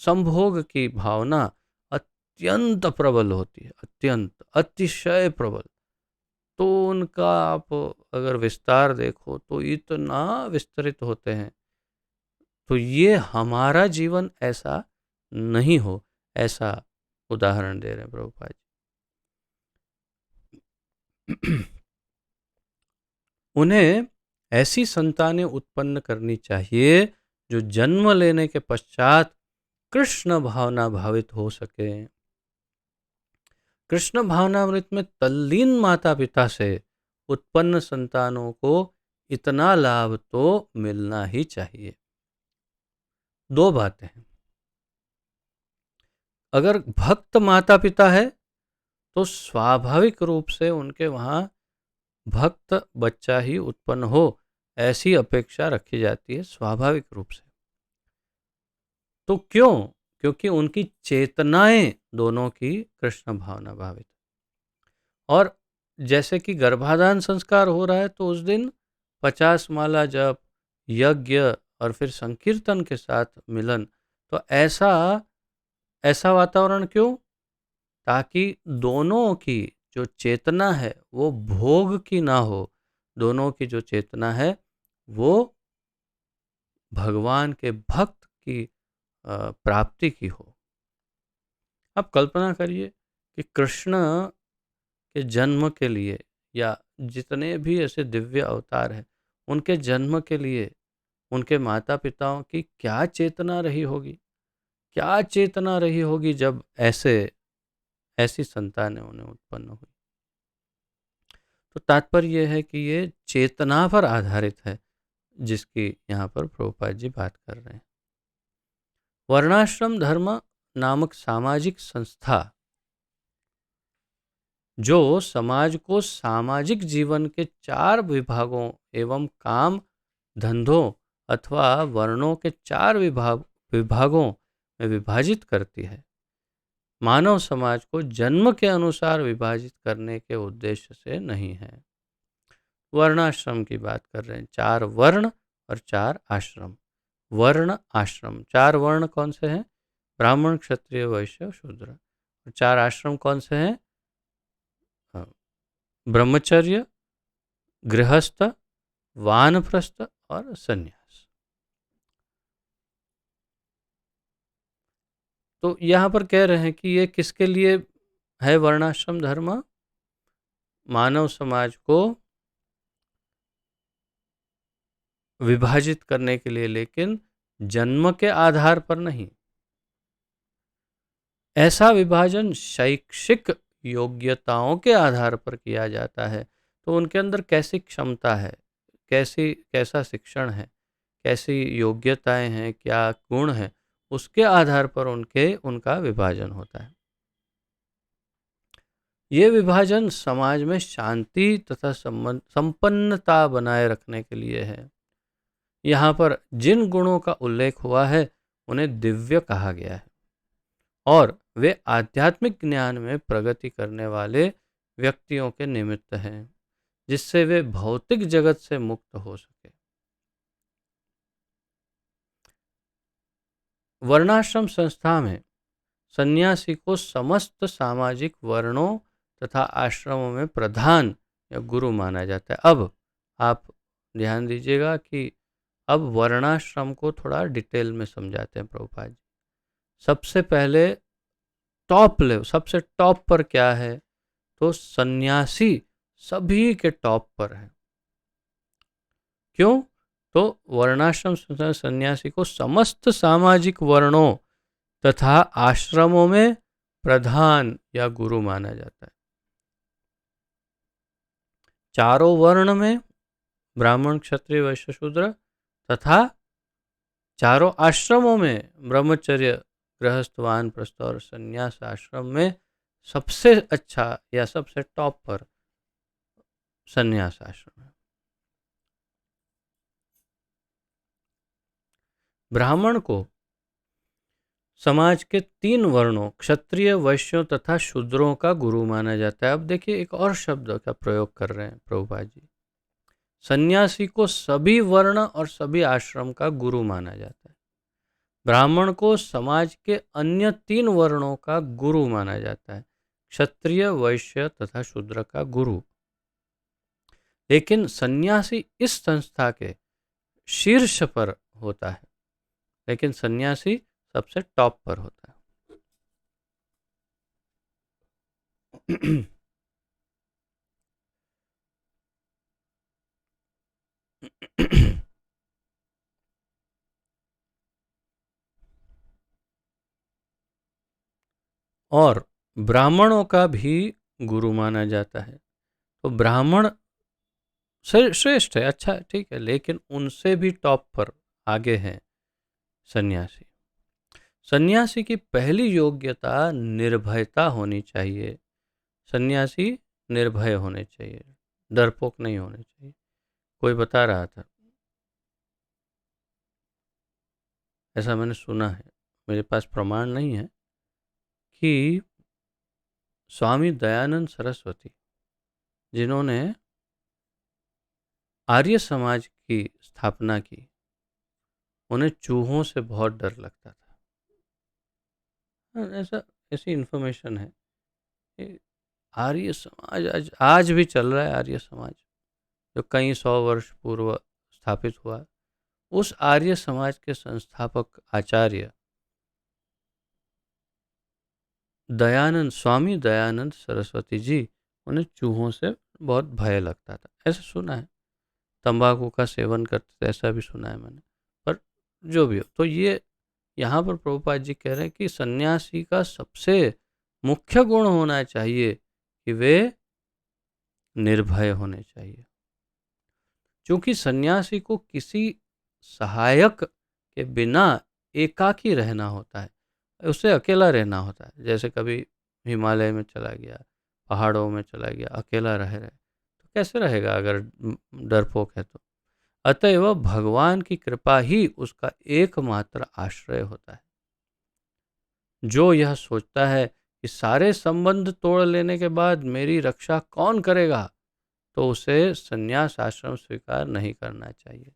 संभोग की भावना अत्यंत प्रबल होती है, अत्यंत अतिशय प्रबल। तो उनका आप अगर विस्तार देखो तो इतना विस्तृत होते हैं। तो ये हमारा जीवन ऐसा नहीं हो, ऐसा उदाहरण दे रहे हैं प्रभुपाद जी। उन्हें ऐसी संतानें उत्पन्न करनी चाहिए जो जन्म लेने के पश्चात कृष्ण भावना भावित हो सके। कृष्ण भावनामृत में तल्लीन माता पिता से उत्पन्न संतानों को इतना लाभ तो मिलना ही चाहिए। दो बातें हैं, अगर भक्त माता पिता है तो स्वाभाविक रूप से उनके वहां भक्त बच्चा ही उत्पन्न हो, ऐसी अपेक्षा रखी जाती है स्वाभाविक रूप से। तो क्यों? क्योंकि उनकी चेतनाएं दोनों की कृष्ण भावना भावित। और जैसे कि गर्भाधान संस्कार हो रहा है तो उस दिन 50 माला जप, यज्ञ और फिर संकीर्तन के साथ मिलन। तो ऐसा ऐसा वातावरण क्यों? ताकि दोनों की जो चेतना है वो भोग की ना हो, दोनों की जो चेतना है वो भगवान के भक्त की प्राप्ति की हो। अब कल्पना करिए कि कृष्ण के जन्म के लिए या जितने भी ऐसे दिव्य अवतार हैं, उनके जन्म के लिए उनके माता पिताओं की क्या चेतना रही होगी, क्या चेतना रही होगी जब ऐसी संतानें उन्हें उत्पन्न हुई। तो तात्पर्य यह है कि ये चेतना पर आधारित है, जिसकी यहाँ पर प्रभुपाद जी बात कर रहे हैं। वर्णाश्रम धर्म नामक सामाजिक संस्था जो समाज को सामाजिक जीवन के 4 विभागों एवं काम धंधों अथवा वर्णों के 4 विभागों में विभाजित करती है, मानव समाज को जन्म के अनुसार विभाजित करने के उद्देश्य से नहीं है। वर्णाश्रम की बात कर रहे हैं, 4 वर्ण और 4 आश्रम। वर्ण आश्रम, 4 वर्ण कौन से हैं? ब्राह्मण, क्षत्रिय, वैश्य, शूद्र। और 4 आश्रम कौन से हैं? ब्रह्मचर्य, गृहस्थ, वानप्रस्थ और संन्यास। तो यहाँ पर कह रहे हैं कि ये किसके लिए है वर्णाश्रम धर्म? मानव समाज को विभाजित करने के लिए, लेकिन जन्म के आधार पर नहीं। ऐसा विभाजन शैक्षिक योग्यताओं के आधार पर किया जाता है। तो उनके अंदर कैसी क्षमता है, कैसा शिक्षण है, कैसी योग्यताएं हैं, क्या गुण है, उसके आधार पर उनका विभाजन होता है। ये विभाजन समाज में शांति तथा संपन्नता बनाए रखने के लिए है। यहाँ पर जिन गुणों का उल्लेख हुआ है उन्हें दिव्य कहा गया है और वे आध्यात्मिक ज्ञान में प्रगति करने वाले व्यक्तियों के निमित्त हैं, जिससे वे भौतिक जगत से मुक्त हो सके। वर्णाश्रम संस्था में सन्यासी को समस्त सामाजिक वर्णों तथा आश्रमों में प्रधान या गुरु माना जाता है। अब आप ध्यान दीजिएगा कि अब वर्णाश्रम को थोड़ा डिटेल में समझाते हैं प्रभुपाद जी। सबसे पहले टॉप लेवल, सबसे टॉप पर क्या है, तो सन्यासी सभी के टॉप पर है। क्यों? तो वर्णाश्रम सन्यासी को समस्त सामाजिक वर्णों तथा आश्रमों में प्रधान या गुरु माना जाता है। चारों वर्ण में ब्राह्मण, क्षत्रिय, वैश्य, शूद्र तथा चारों आश्रमों में ब्रह्मचर्य, गृहस्थ, वानप्रस्थ और संन्यास आश्रम में सबसे अच्छा या सबसे टॉप पर संन्यास आश्रम है। ब्राह्मण को समाज के 3 वर्णों क्षत्रिय, वैश्यों तथा शूद्रों का गुरु माना जाता है। अब देखिए एक और शब्द का प्रयोग कर रहे हैं प्रभुपाद जी। सन्यासी को सभी वर्ण और सभी आश्रम का गुरु माना जाता है। ब्राह्मण को समाज के अन्य 3 वर्णों का गुरु माना जाता है, क्षत्रिय, वैश्य तथा शूद्र का गुरु। लेकिन सन्यासी इस संस्था के शीर्ष पर होता है, लेकिन सन्यासी सबसे टॉप पर होता है। और ब्राह्मणों का भी गुरु माना जाता है। तो ब्राह्मण श्रेष्ठ है, अच्छा है, ठीक है, लेकिन उनसे भी टॉप पर आगे हैं सन्यासी। सन्यासी की पहली योग्यता निर्भयता होनी चाहिए। सन्यासी निर्भय होने चाहिए, डरपोक नहीं होने चाहिए। कोई बता रहा था, ऐसा मैंने सुना है, मेरे पास प्रमाण नहीं है, कि स्वामी दयानंद सरस्वती जिन्होंने आर्य समाज की स्थापना की, उन्हें चूहों से बहुत डर लगता था। ऐसा ऐसी इन्फॉर्मेशन है कि आर्य समाज आज भी चल रहा है। आर्य समाज जो कई 100 वर्ष पूर्व स्थापित हुआ, उस आर्य समाज के संस्थापक आचार्य दयानंद, स्वामी दयानंद सरस्वती जी, उन्हें चूहों से बहुत भय लगता था, ऐसा सुना है। तंबाकू का सेवन करते थे, ऐसा भी सुना है मैंने। पर जो भी हो, तो ये यहाँ पर प्रभुपाद जी कह रहे हैं कि सन्यासी का सबसे मुख्य गुण होना चाहिए कि वे निर्भय होने चाहिए। क्योंकि सन्यासी को किसी सहायक के बिना एकाकी रहना होता है, उसे अकेला रहना होता है। जैसे कभी हिमालय में चला गया, पहाड़ों में चला गया, अकेला रह रहे, तो कैसे रहेगा अगर डरपोक है तो। अतएव भगवान की कृपा ही उसका एकमात्र आश्रय होता है। जो यह सोचता है कि सारे संबंध तोड़ लेने के बाद मेरी रक्षा कौन करेगा, तो उसे संन्यास आश्रम स्वीकार नहीं करना चाहिए।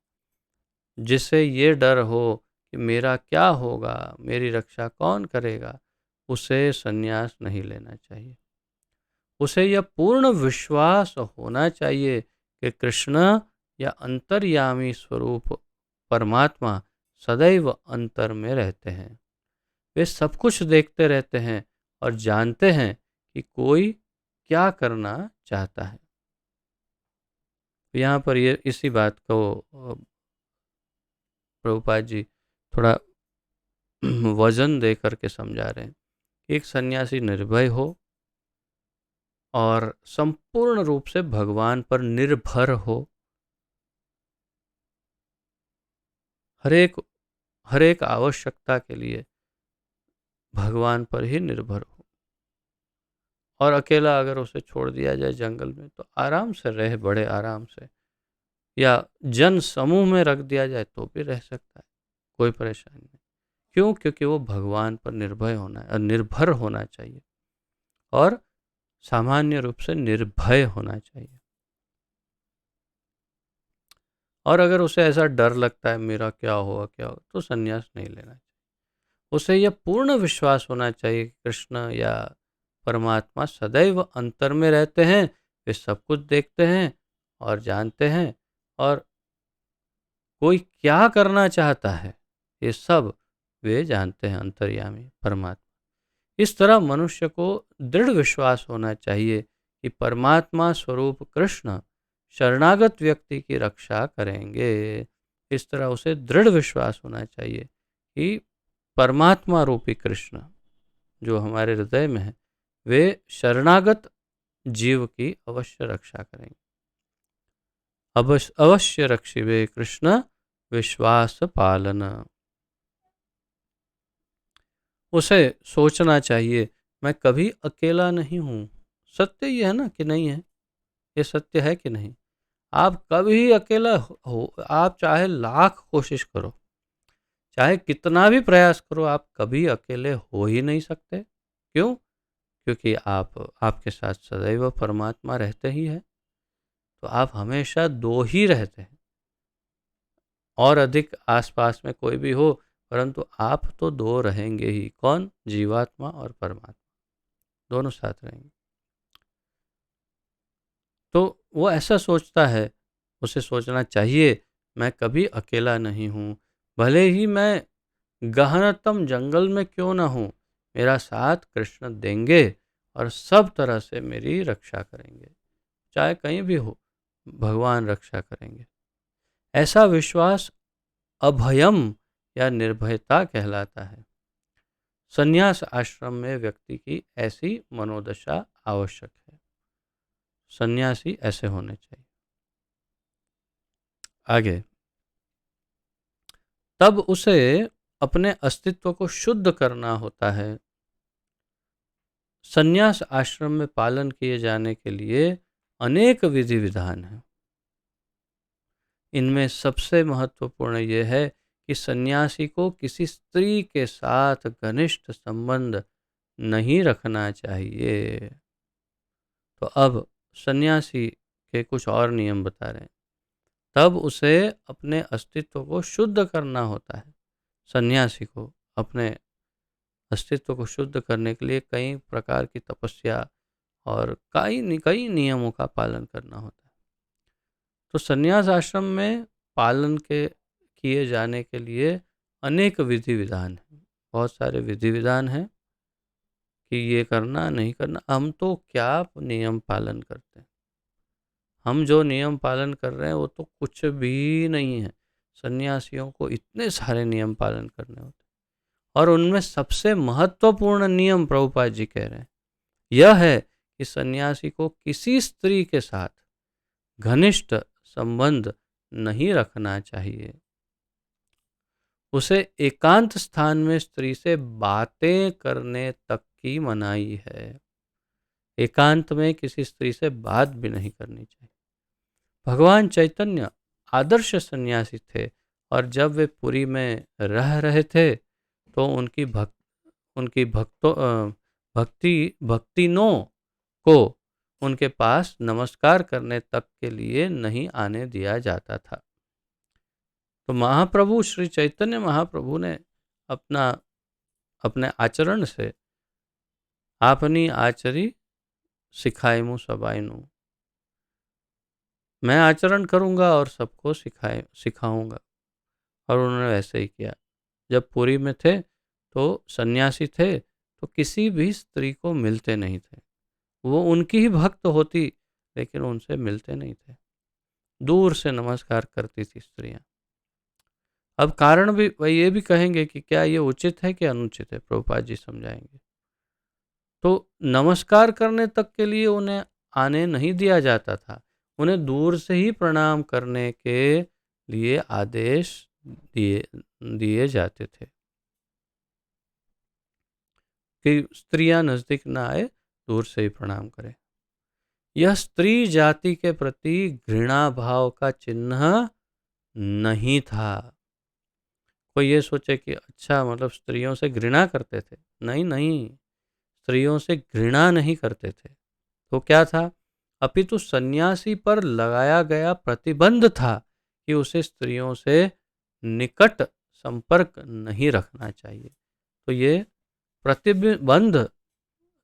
जिसे ये डर हो कि मेरा क्या होगा, मेरी रक्षा कौन करेगा, उसे संन्यास नहीं लेना चाहिए। उसे यह पूर्ण विश्वास होना चाहिए कि कृष्ण या अंतर्यामी स्वरूप परमात्मा सदैव अंतर में रहते हैं। वे सब कुछ देखते रहते हैं और जानते हैं कि कोई क्या करना चाहता है। यहाँ पर ये इसी बात को प्रभुपाद जी थोड़ा वजन दे करके समझा रहे हैं कि एक सन्यासी निर्भय हो और संपूर्ण रूप से भगवान पर निर्भर हो। हर एक आवश्यकता के लिए भगवान पर ही निर्भर हो, और अकेला अगर उसे छोड़ दिया जाए जंगल में तो आराम से रहे, बड़े आराम से, या जन समूह में रख दिया जाए तो भी रह सकता है, कोई परेशानी नहीं। क्यों? क्योंकि वो भगवान पर निर्भय होना है, निर्भर होना चाहिए, और सामान्य रूप से निर्भय होना चाहिए। और अगर उसे ऐसा डर लगता है मेरा क्या होगा क्या होगा, तो संन्यास नहीं लेना चाहिए। उसे यह पूर्ण विश्वास होना चाहिए कि कृष्ण या परमात्मा सदैव अंतर में रहते हैं, वे सब कुछ देखते हैं और जानते हैं, और कोई क्या करना चाहता है, ये सब वे जानते हैं, अंतर्यामी परमात्मा। इस तरह मनुष्य को दृढ़ विश्वास होना चाहिए कि परमात्मा स्वरूप कृष्ण शरणागत व्यक्ति की रक्षा करेंगे। इस तरह उसे दृढ़ विश्वास होना चाहिए कि परमात्मा रूपी कृष्ण जो हमारे हृदय में है, वे शरणागत जीव की अवश्य रक्षा करेंगे। अवश्य अवश्य रक्षिवे कृष्ण विश्वास पालन। उसे सोचना चाहिए, मैं कभी अकेला नहीं हूँ। सत्य ये है ना कि नहीं है, ये सत्य है कि नहीं। आप कभी अकेला हो, आप चाहे लाख कोशिश करो, चाहे कितना भी प्रयास करो, आप कभी अकेले हो ही नहीं सकते। क्यों? क्योंकि आपके साथ सदैव परमात्मा रहते ही है। तो आप हमेशा दो ही रहते हैं, और अधिक आसपास में कोई भी हो, परंतु आप तो दो रहेंगे ही। कौन? जीवात्मा और परमात्मा, दोनों साथ रहेंगे। तो वो ऐसा सोचता है, उसे सोचना चाहिए, मैं कभी अकेला नहीं हूँ। भले ही मैं गहनतम जंगल में क्यों ना हूँ, मेरा साथ कृष्ण देंगे और सब तरह से मेरी रक्षा करेंगे। चाहे कहीं भी हो, भगवान रक्षा करेंगे। ऐसा विश्वास अभयम या निर्भयता कहलाता है। संन्यास आश्रम में व्यक्ति की ऐसी मनोदशा आवश्यक है। सन्यासी ऐसे होने चाहिए। आगे, तब उसे अपने अस्तित्व को शुद्ध करना होता है। संन्यास आश्रम में पालन किए जाने के लिए अनेक विधि विधान हैं। इनमें सबसे महत्वपूर्ण यह है कि सन्यासी को किसी स्त्री के साथ घनिष्ठ संबंध नहीं रखना चाहिए। तो अब सन्यासी के कुछ और नियम बता रहे हैं। तब उसे अपने अस्तित्व को शुद्ध करना होता है। सन्यासी को अपने अस्तित्व को शुद्ध करने के लिए कई प्रकार की तपस्या और कई कई नियमों का पालन करना होता है। तो सन्यास आश्रम में पालन के किए जाने के लिए अनेक विधि विधान हैं। बहुत सारे विधि विधान हैं कि ये करना नहीं करना। हम तो क्या नियम पालन करते हैं, हम जो नियम पालन कर रहे हैं वो तो कुछ भी नहीं है। सन्यासियों को इतने सारे नियम पालन करने होते हैं, और उनमें सबसे महत्वपूर्ण नियम प्रभुपाद जी कह रहे हैं यह है कि सन्यासी को किसी स्त्री के साथ घनिष्ठ संबंध नहीं रखना चाहिए। उसे एकांत स्थान में स्त्री से बातें करने तक की मनाही है। एकांत में किसी स्त्री से बात भी नहीं करनी चाहिए। भगवान चैतन्य आदर्श सन्यासी थे, और जब वे पुरी में रह रहे थे तो उनकी भक्तिनों को उनके पास नमस्कार करने तक के लिए नहीं आने दिया जाता था। तो महाप्रभु श्री चैतन्य महाप्रभु ने अपने आचरण से आपनी आचरी सिखाएमु सबाइनु, मैं आचरण करूंगा और सबको सिखाऊंगा। और उन्होंने वैसे ही किया। जब पुरी में थे तो सन्यासी थे, तो किसी भी स्त्री को मिलते नहीं थे। वो उनकी ही भक्त होती, लेकिन उनसे मिलते नहीं थे। दूर से नमस्कार करती थी स्त्रियां। अब कारण भी वह ये भी कहेंगे कि क्या ये उचित है कि अनुचित है, प्रभुपाद जी समझाएंगे। तो नमस्कार करने तक के लिए उन्हें आने नहीं दिया जाता था। उन्हें दूर से ही प्रणाम करने के लिए आदेश दिए दिए जाते थे कि स्त्रियां नजदीक न आए, दूर से ही प्रणाम करें। यह स्त्री जाति के प्रति घृणा भाव का चिन्ह नहीं था। कोई ये सोचे कि अच्छा, मतलब स्त्रियों से घृणा करते थे। नहीं नहीं, स्त्रियों से घृणा नहीं करते थे। तो क्या था? अपितु सन्यासी पर लगाया गया प्रतिबंध था कि उसे स्त्रियों से निकट संपर्क नहीं रखना चाहिए। तो ये प्रतिबंध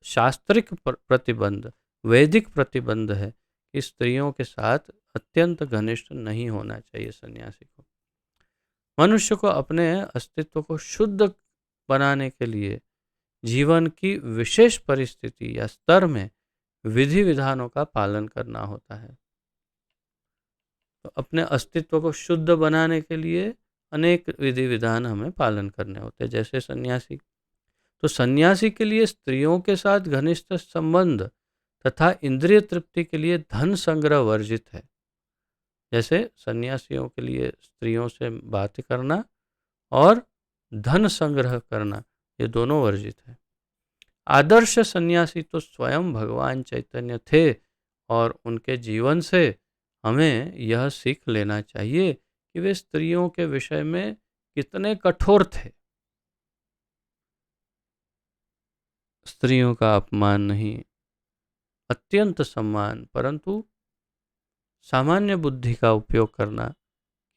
शास्त्रिक प्रतिबंध, वैदिक प्रतिबंध है कि स्त्रियों के साथ अत्यंत घनिष्ठ नहीं होना चाहिए सन्यासी को। मनुष्य को अपने अस्तित्व को शुद्ध बनाने के लिए जीवन की विशेष परिस्थिति या स्तर में विधि विधानों का पालन करना होता है। तो अपने अस्तित्व को शुद्ध बनाने के लिए अनेक विधि विधान हमें पालन करने होते हैं। जैसे सन्यासी, तो सन्यासी के लिए स्त्रियों के साथ घनिष्ठ संबंध तथा इंद्रिय तृप्ति के लिए धन संग्रह वर्जित है। जैसे सन्यासियों के लिए स्त्रियों से बात करना और धन संग्रह करना, ये दोनों वर्जित है। आदर्श सन्यासी तो स्वयं भगवान चैतन्य थे और उनके जीवन से हमें यह सीख लेना चाहिए कि वे स्त्रियों के विषय में कितने कठोर थे। स्त्रियों का अपमान नहीं, अत्यंत सम्मान, परंतु सामान्य बुद्धि का उपयोग करना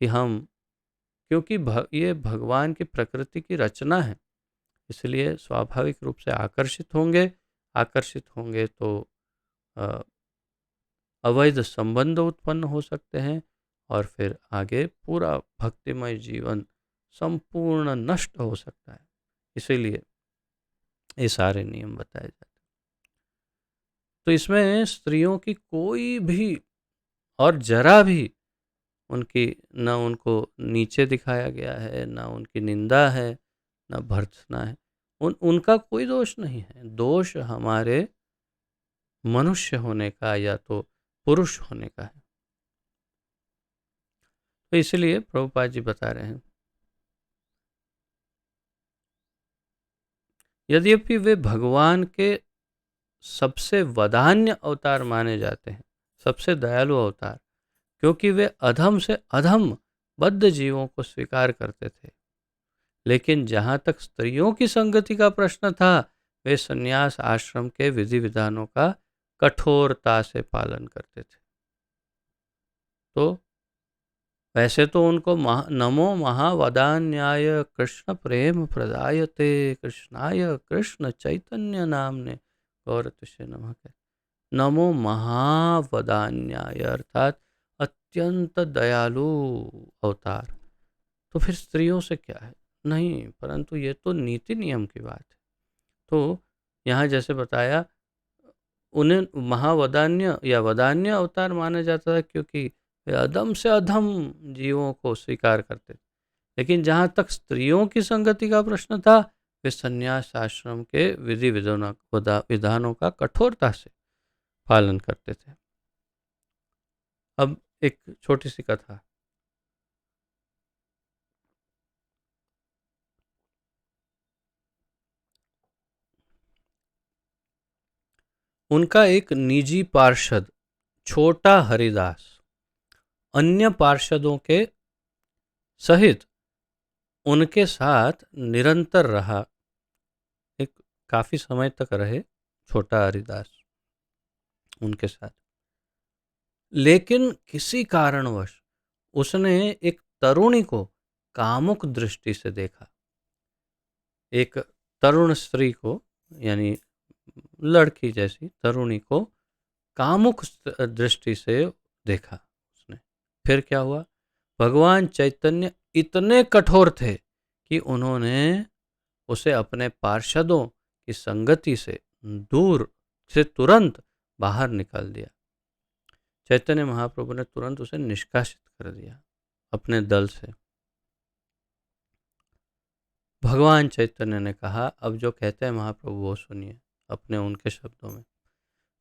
कि हम, क्योंकि ये भगवान की प्रकृति की रचना है, इसलिए स्वाभाविक रूप से आकर्षित होंगे तो अ, अवैध संबंध उत्पन्न हो सकते हैं और फिर आगे पूरा भक्तिमय जीवन संपूर्ण नष्ट हो सकता है। इसीलिए ये सारे नियम बताए जाते हैं। तो इसमें स्त्रियों की कोई भी और जरा भी उनकी, न उनको नीचे दिखाया गया है, न उनकी निंदा है, न भर्त्सना है। उनका कोई दोष नहीं है। दोष हमारे मनुष्य होने का या तो पुरुष होने का है। तो इसलिए प्रभुपाद जी बता रहे हैं, यद्यपि वे भगवान के सबसे वदान्य अवतार माने जाते हैं, सबसे दयालु अवतार, क्योंकि वे अधम से अधम बद्ध जीवों को स्वीकार करते थे, लेकिन जहाँ तक स्त्रियों की संगति का प्रश्न था, वे संन्यास आश्रम के विधि विधानों का कठोरता से पालन करते थे। तो वैसे तो उनको नमो महावदान्याय कृष्ण प्रेम प्रदायते कृष्णाय कृष्ण चैतन्य नामने गौरतुष्य नमः के नमो महावदान्याय अर्थात अत्यंत दयालु अवतार। तो फिर स्त्रियों से क्या है? नहीं, परंतु ये तो नीति नियम की बात है। तो यहाँ जैसे बताया, उन्हें महावदान्य या वदान्य अवतार माना जाता था क्योंकि वे अधम से अधम जीवों को स्वीकार करते थे। लेकिन जहाँ तक स्त्रियों की संगति का प्रश्न था, वे संन्यास आश्रम के विधि विधानों का कठोरता से पालन करते थे। अब एक छोटी सी कथा। उनका एक निजी पार्षद छोटा हरिदास अन्य पार्षदों के सहित उनके साथ निरंतर रहा। एक काफी समय तक रहे छोटा हरिदास उनके साथ, लेकिन किसी कारणवश उसने एक तरुणी को कामुक दृष्टि से देखा। एक तरुण स्त्री को, यानी लड़की जैसी तरुणी को कामुक दृष्टि से देखा उसने। फिर क्या हुआ? भगवान चैतन्य इतने कठोर थे कि उन्होंने उसे अपने पार्षदों की संगति से दूर से तुरंत बाहर निकाल दिया। चैतन्य महाप्रभु ने तुरंत उसे निष्कासित कर दिया अपने दल से। भगवान चैतन्य ने कहा, अब जो कहते हैं महाप्रभु वो सुनिए अपने उनके शब्दों में।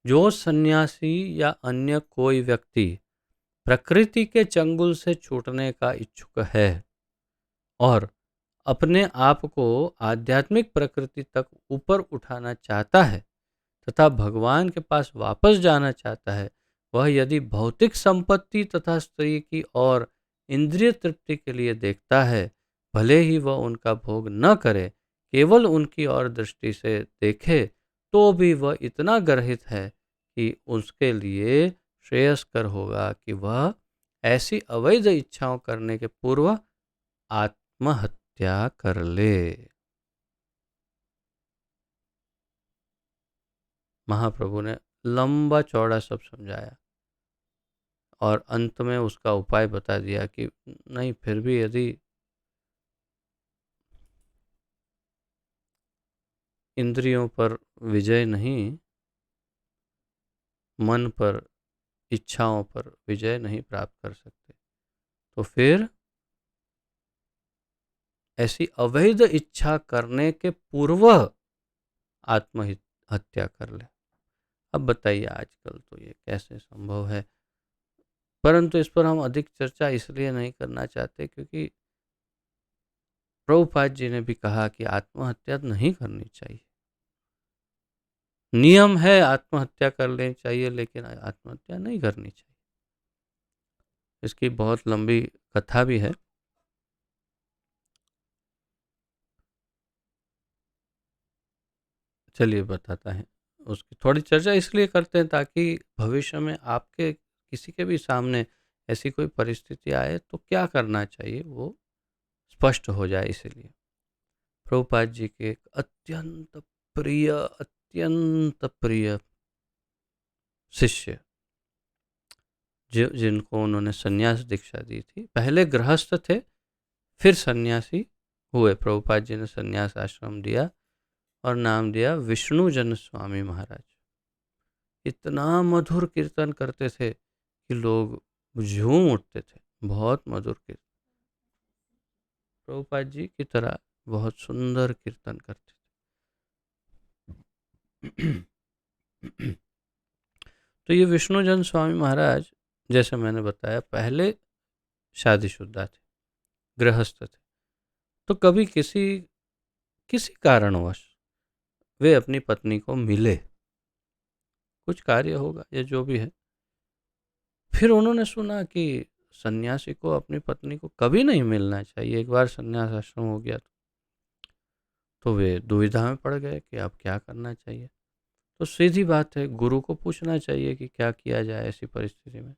जो सन्यासी या अन्य कोई व्यक्ति प्रकृति के चंगुल से छूटने का इच्छुक है और अपने आप को आध्यात्मिक प्रकृति तक ऊपर उठाना चाहता है तथा भगवान के पास वापस जाना चाहता है, वह यदि भौतिक संपत्ति तथा स्त्री की और इंद्रिय तृप्ति के लिए देखता है, भले ही वह उनका भोग न करे, केवल उनकी ओर दृष्टि से देखे, तो भी वह इतना गर्हित है कि उसके लिए श्रेयस्कर होगा कि वह ऐसी अवैध इच्छाओं करने के पूर्व आत्महत्या कर ले। महाप्रभु ने लंबा चौड़ा सब समझाया और अंत में उसका उपाय बता दिया कि नहीं, फिर भी यदि इंद्रियों पर विजय नहीं, मन पर, इच्छाओं पर विजय नहीं प्राप्त कर सकते, तो फिर ऐसी अवैध इच्छा करने के पूर्व आत्महत्या कर ले। अब बताइए आजकल तो ये कैसे संभव है। परंतु इस पर हम अधिक चर्चा इसलिए नहीं करना चाहते क्योंकि प्रभुपाद जी ने भी कहा कि आत्महत्या नहीं करनी चाहिए। नियम है आत्महत्या कर लेनी चाहिए, लेकिन आत्महत्या नहीं करनी चाहिए। इसकी बहुत लंबी कथा भी है। चलिए बताता है। उसकी थोड़ी चर्चा इसलिए करते हैं ताकि भविष्य में आपके किसी के भी सामने ऐसी कोई परिस्थिति आए तो क्या करना चाहिए वो स्पष्ट हो जाए। इसीलिए प्रभुपाद जी के एक अत्यंत प्रिय शिष्य जिनको उन्होंने सन्यास दीक्षा दी थी, पहले गृहस्थ थे फिर सन्यासी हुए। प्रभुपाद जी ने सन्यास आश्रम दिया और नाम दिया विष्णु जन स्वामी महाराज। इतना मधुर कीर्तन करते थे कि लोग झूम उठते थे। बहुत मधुर कीर्तन, प्रभुपाद जी की तरह बहुत सुंदर कीर्तन करते थे। तो ये विष्णुजन स्वामी महाराज, जैसे मैंने बताया, पहले शादीशुदा थे, गृहस्थ थे। तो कभी किसी किसी कारणवश वे अपनी पत्नी को मिले, कुछ कार्य होगा या जो भी है। फिर उन्होंने सुना कि सन्यासी को अपनी पत्नी को कभी नहीं मिलना चाहिए, एक बार सन्यास आश्रम हो गया तो वे दुविधा में पड़ गए कि अब क्या करना चाहिए। तो सीधी बात है, गुरु को पूछना चाहिए कि क्या किया जाए ऐसी परिस्थिति में।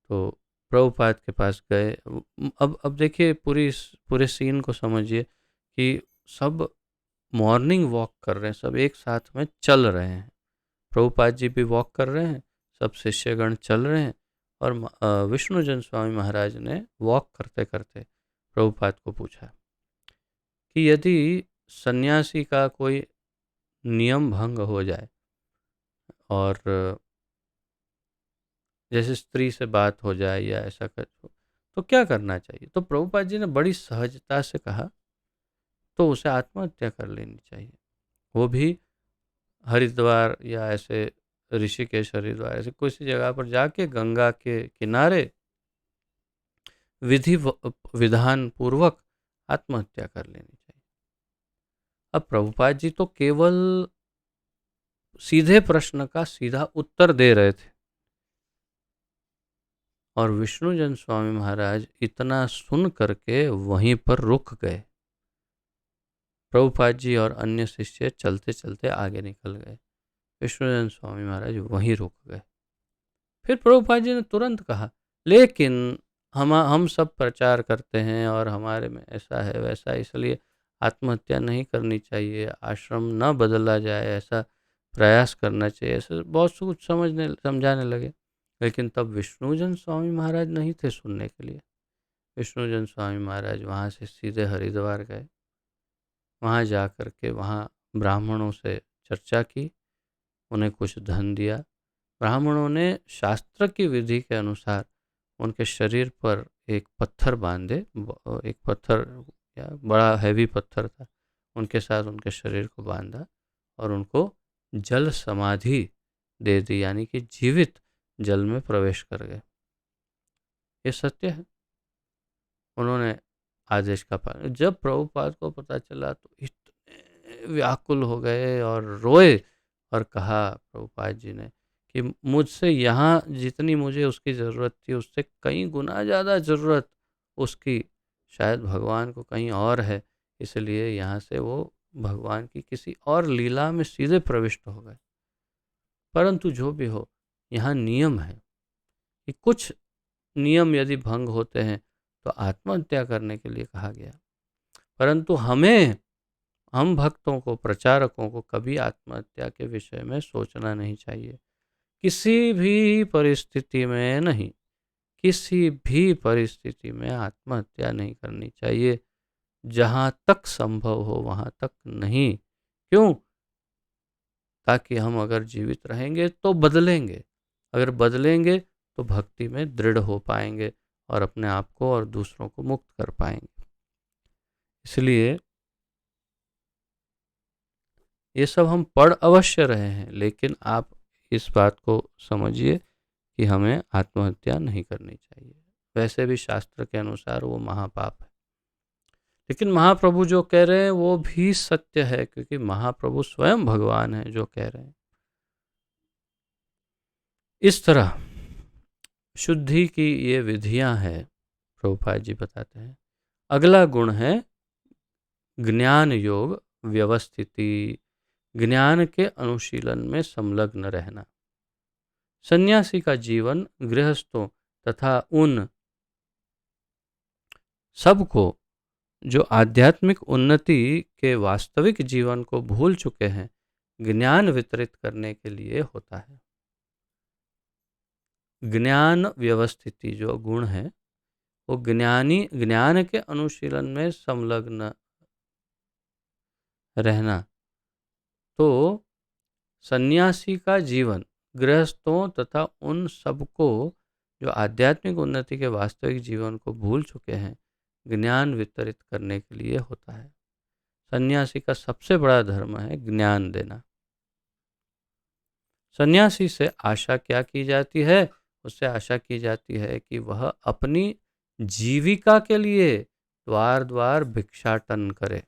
तो प्रभुपाद के पास गए। अब देखिए पूरे सीन को समझिए कि सब मॉर्निंग वॉक कर रहे हैं, सब एक साथ में चल रहे हैं। प्रभुपाद जी भी वॉक कर रहे हैं, सब शिष्यगण चल रहे हैं। और विष्णुजन स्वामी महाराज ने वॉक करते करते प्रभुपाद को पूछा कि यदि सन्यासी का कोई नियम भंग हो जाए और जैसे स्त्री से बात हो जाए या ऐसा कुछ हो, तो क्या करना चाहिए। तो प्रभुपाद जी ने बड़ी सहजता से कहा, तो उसे आत्महत्या कर लेनी चाहिए। वो भी हरिद्वार या ऐसे ऋषिकेश, हरिद्वार ऐसे किसी जगह पर जाके गंगा के किनारे विधि विधान पूर्वक आत्महत्या कर लेनी चाहिए। अब प्रभुपाद जी तो केवल सीधे प्रश्न का सीधा उत्तर दे रहे थे और विष्णुजन स्वामी महाराज इतना सुन करके वहीं पर रुक गए। प्रभुपाद जी और अन्य शिष्य चलते चलते आगे निकल गए, विष्णुजन स्वामी महाराज वहीं रुक गए। फिर प्रभुपाद जी ने तुरंत कहा, लेकिन हम सब प्रचार करते हैं और हमारे में ऐसा है वैसा है, इसलिए आत्महत्या नहीं करनी चाहिए, आश्रम न बदला जाए ऐसा प्रयास करना चाहिए, ऐसे बहुत कुछ समझाने लगे। लेकिन तब विष्णुजन स्वामी महाराज नहीं थे सुनने के लिए। विष्णुजन स्वामी महाराज वहाँ से सीधे हरिद्वार गए। वहाँ जा कर के वहाँ ब्राह्मणों से चर्चा की, उन्हें कुछ धन दिया। ब्राह्मणों ने शास्त्र की विधि के अनुसार उनके शरीर पर एक पत्थर बांधे, एक पत्थर या बड़ा हैवी पत्थर था, उनके साथ उनके शरीर को बांधा और उनको जल समाधि दे दी, यानी कि जीवित जल में प्रवेश कर गए। ये सत्य है। उन्होंने आदेश का पालन। जब प्रभुपाद को पता चला तो इतने व्याकुल हो गए और रोए और कहा प्रभुपाद जी ने कि मुझसे यहाँ जितनी मुझे उसकी ज़रूरत थी उससे कई गुना ज़्यादा ज़रूरत उसकी शायद भगवान को कहीं और है, इसलिए यहाँ से वो भगवान की किसी और लीला में सीधे प्रविष्ट हो गए। परंतु जो भी हो, यहाँ नियम है कि कुछ नियम यदि भंग होते हैं तो आत्महत्या करने के लिए कहा गया। परंतु हम भक्तों को, प्रचारकों को कभी आत्महत्या के विषय में सोचना नहीं चाहिए, किसी भी परिस्थिति में नहीं, किसी भी परिस्थिति में आत्महत्या नहीं करनी चाहिए। जहाँ तक संभव हो वहाँ तक नहीं, क्यों? ताकि हम अगर जीवित रहेंगे तो बदलेंगे, अगर बदलेंगे तो भक्ति में दृढ़ हो पाएंगे और अपने आप को और दूसरों को मुक्त कर पाएंगे। इसलिए ये सब हम पढ़ अवश्य रहे हैं, लेकिन आप इस बात को समझिए कि हमें आत्महत्या नहीं करनी चाहिए। वैसे भी शास्त्र के अनुसार वो महापाप है, लेकिन महाप्रभु जो कह रहे हैं वो भी सत्य है, क्योंकि महाप्रभु स्वयं भगवान है जो कह रहे हैं। इस तरह शुद्धि की ये विधियां हैं, प्रभुपाद जी बताते हैं। अगला गुण है ज्ञान योग व्यवस्थिति, ज्ञान के अनुशीलन में संलग्न रहना। सन्यासी का जीवन गृहस्थों तथा उन सबको जो आध्यात्मिक उन्नति के वास्तविक जीवन को भूल चुके हैं, ज्ञान वितरित करने के लिए होता है। ज्ञान व्यवस्थिति जो गुण है वो ज्ञान के अनुशीलन में संलग्न रहना। तो सन्यासी का जीवन गृहस्थों तथा उन सबको जो आध्यात्मिक उन्नति के वास्तविक जीवन को भूल चुके हैं, ज्ञान वितरित करने के लिए होता है। सन्यासी का सबसे बड़ा धर्म है ज्ञान देना। सन्यासी से आशा क्या की जाती है? उससे आशा की जाती है कि वह अपनी जीविका के लिए द्वार द्वार भिक्षाटन करे।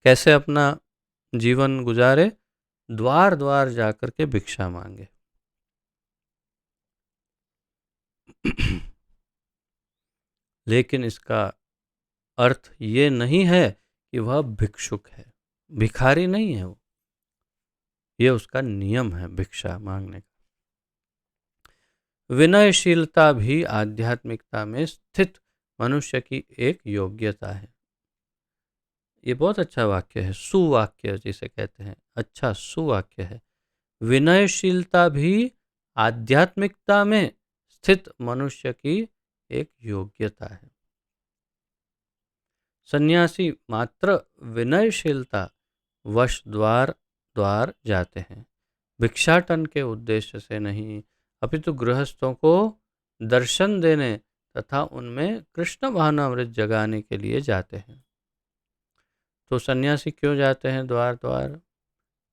कैसे अपना जीवन गुजारे? द्वार द्वार जाकर के भिक्षा मांगे। लेकिन इसका अर्थ ये नहीं है कि वह भिक्षुक है, भिखारी नहीं है वो। ये उसका नियम है भिक्षा मांगने का। विनयशीलता भी आध्यात्मिकता में स्थित मनुष्य की एक योग्यता है। ये बहुत अच्छा वाक्य है, सुवाक्य जिसे कहते हैं, अच्छा सुवाक्य है। विनयशीलता भी आध्यात्मिकता में स्थित मनुष्य की एक योग्यता है। सन्यासी मात्र विनयशीलता वश द्वार द्वार जाते हैं, भिक्षाटन के उद्देश्य से नहीं, अपितु गृहस्थों को दर्शन देने तथा उनमें कृष्ण भावनामृत जगाने के लिए जाते हैं। तो सन्यासी क्यों जाते हैं द्वार द्वार?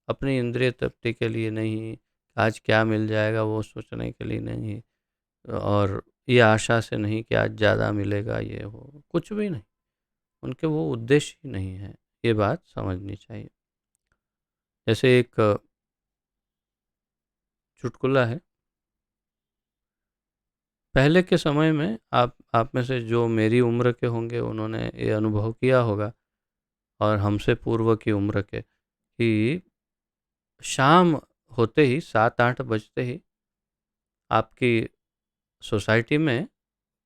अपनी इंद्रिय तृप्ति के लिए नहीं, आज क्या मिल जाएगा वो सोचने के लिए नहीं, और ये आशा से नहीं कि आज ज़्यादा मिलेगा, ये हो कुछ भी नहीं, उनके वो उद्देश्य ही नहीं है। ये बात समझनी चाहिए। जैसे एक चुटकुला है, पहले के समय में आप में से जो मेरी उम्र के होंगे उन्होंने ये अनुभव किया होगा, और हमसे पूर्व की उम्र के, कि शाम होते ही 7-8 बजते ही आपकी सोसाइटी में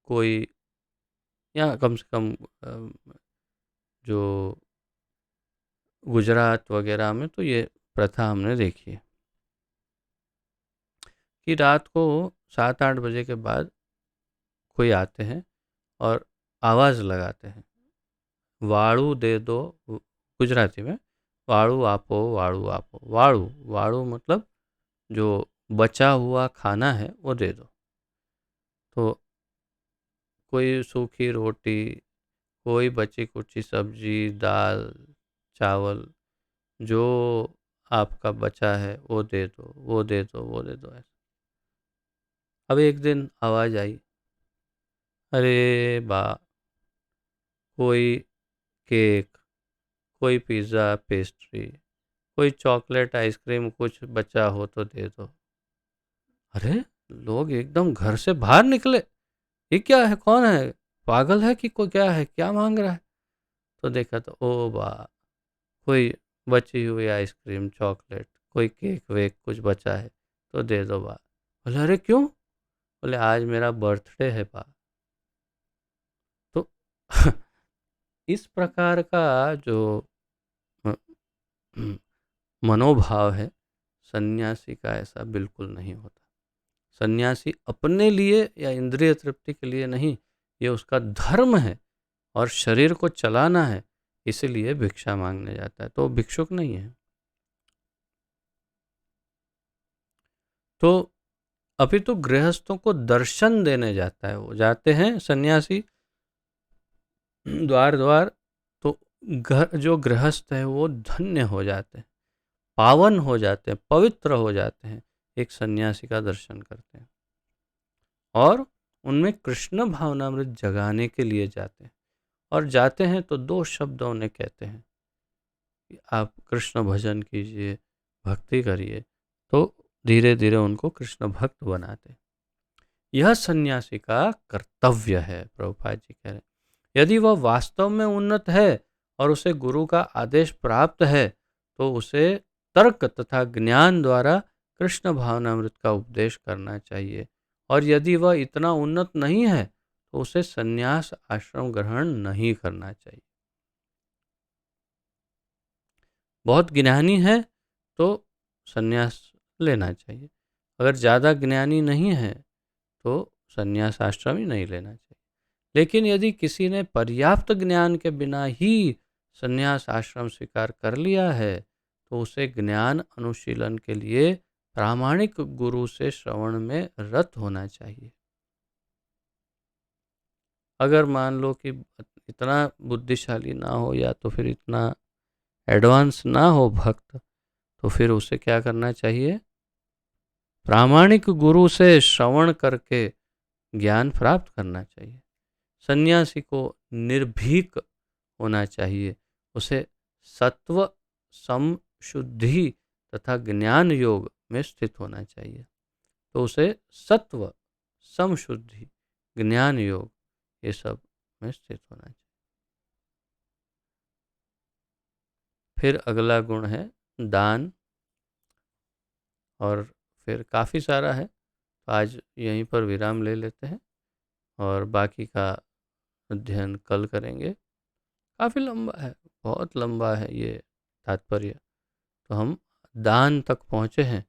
कोई, या कम से कम जो गुजरात वगैरह में तो ये प्रथा हमने देखी है कि रात को 7-8 बजे के बाद कोई आते हैं और आवाज़ लगाते हैं, वाड़ू दे दो, गुजराती में वाड़ू आपो वाड़ू आपो। वाड़ू वाड़ू मतलब जो बचा हुआ खाना है वो दे दो। तो कोई सूखी रोटी, कोई बची कुची सब्जी, दाल, चावल, जो आपका बचा है वो दे दो, वो दे दो, वो दे दो, ऐसा। अब एक दिन आवाज़ आई, अरे बा, कोई केक, कोई पिज़्ज़ा पेस्ट्री, कोई चॉकलेट आइसक्रीम कुछ बचा हो तो दे दो। अरे लोग एकदम घर से बाहर निकले, ये क्या है, कौन है, पागल है कि कोई, क्या है, क्या मांग रहा है? तो देखा तो ओ बा, कोई बची हुई आइसक्रीम चॉकलेट, कोई केक वेक कुछ बचा है तो दे दो बा। बोले अरे क्यों? बोले आज मेरा बर्थडे है बा। तो इस प्रकार का जो मनोभाव है सन्यासी का, ऐसा बिल्कुल नहीं होता। सन्यासी अपने लिए या इंद्रिय तृप्ति के लिए नहीं, ये उसका धर्म है और शरीर को चलाना है, इसीलिए भिक्षा मांगने जाता है, तो भिक्षुक नहीं है। तो अभी तो गृहस्थों को दर्शन देने जाता है, वो जाते हैं सन्यासी द्वार द्वार, तो घर जो गृहस्थ है वो धन्य हो जाते हैं, पावन हो जाते हैं, पवित्र हो जाते हैं, एक सन्यासी का दर्शन करते हैं और उनमें कृष्ण भावनामृत जगाने के लिए जाते हैं। और जाते हैं तो दो शब्द उन्हें कहते हैं कि आप कृष्ण भजन कीजिए, भक्ति करिए, तो धीरे धीरे उनको कृष्ण भक्त बनाते हैं। यह सन्यासी का कर्तव्य है, प्रभुपाद जी कह रहे हैं। यदि वह वास्तव में उन्नत है और उसे गुरु का आदेश प्राप्त है, तो उसे तर्क तथा ज्ञान द्वारा कृष्ण भावनामृत का उपदेश करना चाहिए। और यदि वह इतना उन्नत नहीं है, तो उसे संन्यास आश्रम ग्रहण नहीं करना चाहिए। बहुत ज्ञानी है तो संन्यास लेना चाहिए, अगर ज़्यादा ज्ञानी नहीं है तो संन्यास आश्रम ही नहीं लेना चाहिए। लेकिन यदि किसी ने पर्याप्त ज्ञान के बिना ही संन्यास आश्रम स्वीकार कर लिया है, तो उसे ज्ञान अनुशीलन के लिए प्रामाणिक गुरु से श्रवण में रत होना चाहिए। अगर मान लो कि इतना बुद्धिशाली ना हो या तो फिर इतना एडवांस ना हो भक्त, तो फिर उसे क्या करना चाहिए? प्रामाणिक गुरु से श्रवण करके ज्ञान प्राप्त करना चाहिए। सन्यासी को निर्भीक होना चाहिए, उसे सत्व सम शुद्धि तथा ज्ञान योग में स्थित होना चाहिए। तो उसे सत्व सम शुद्धि ज्ञान योग ये सब में स्थित होना चाहिए। फिर अगला गुण है दान, और फिर काफ़ी सारा है, तो आज यहीं पर विराम ले लेते हैं और बाकी का अध्ययन कल करेंगे। काफ़ी लंबा है, बहुत लंबा है ये तात्पर्य। तो हम दान तक पहुँचे हैं,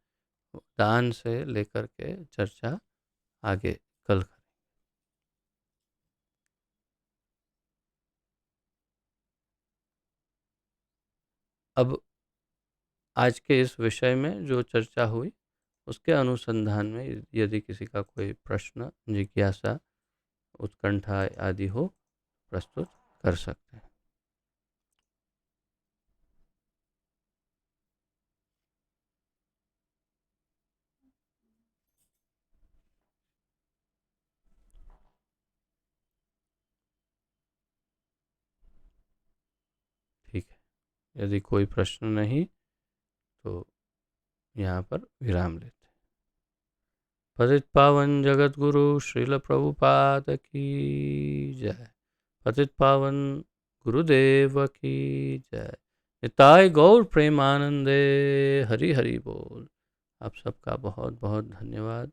दान से लेकर के चर्चा आगे कल करें। अब आज के इस विषय में जो चर्चा हुई, उसके अनुसंधान में यदि किसी का कोई प्रश्न, जिज्ञासा, उत्कंठा आदि हो, प्रस्तुत कर सकते हैं। ठीक है, यदि कोई प्रश्न नहीं तो यहाँ पर विराम लेते हैं। पतित पावन जगत गुरु श्रील प्रभुपाद की जय। पतित पावन गुरुदेव की जय। निताय गौर प्रेमानंदे। हरि हरि बोल। आप सबका बहुत बहुत धन्यवाद।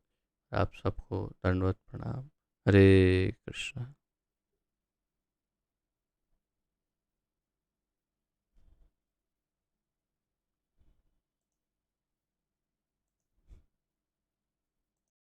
आप सबको दंडवत प्रणाम। हरे कृष्ण।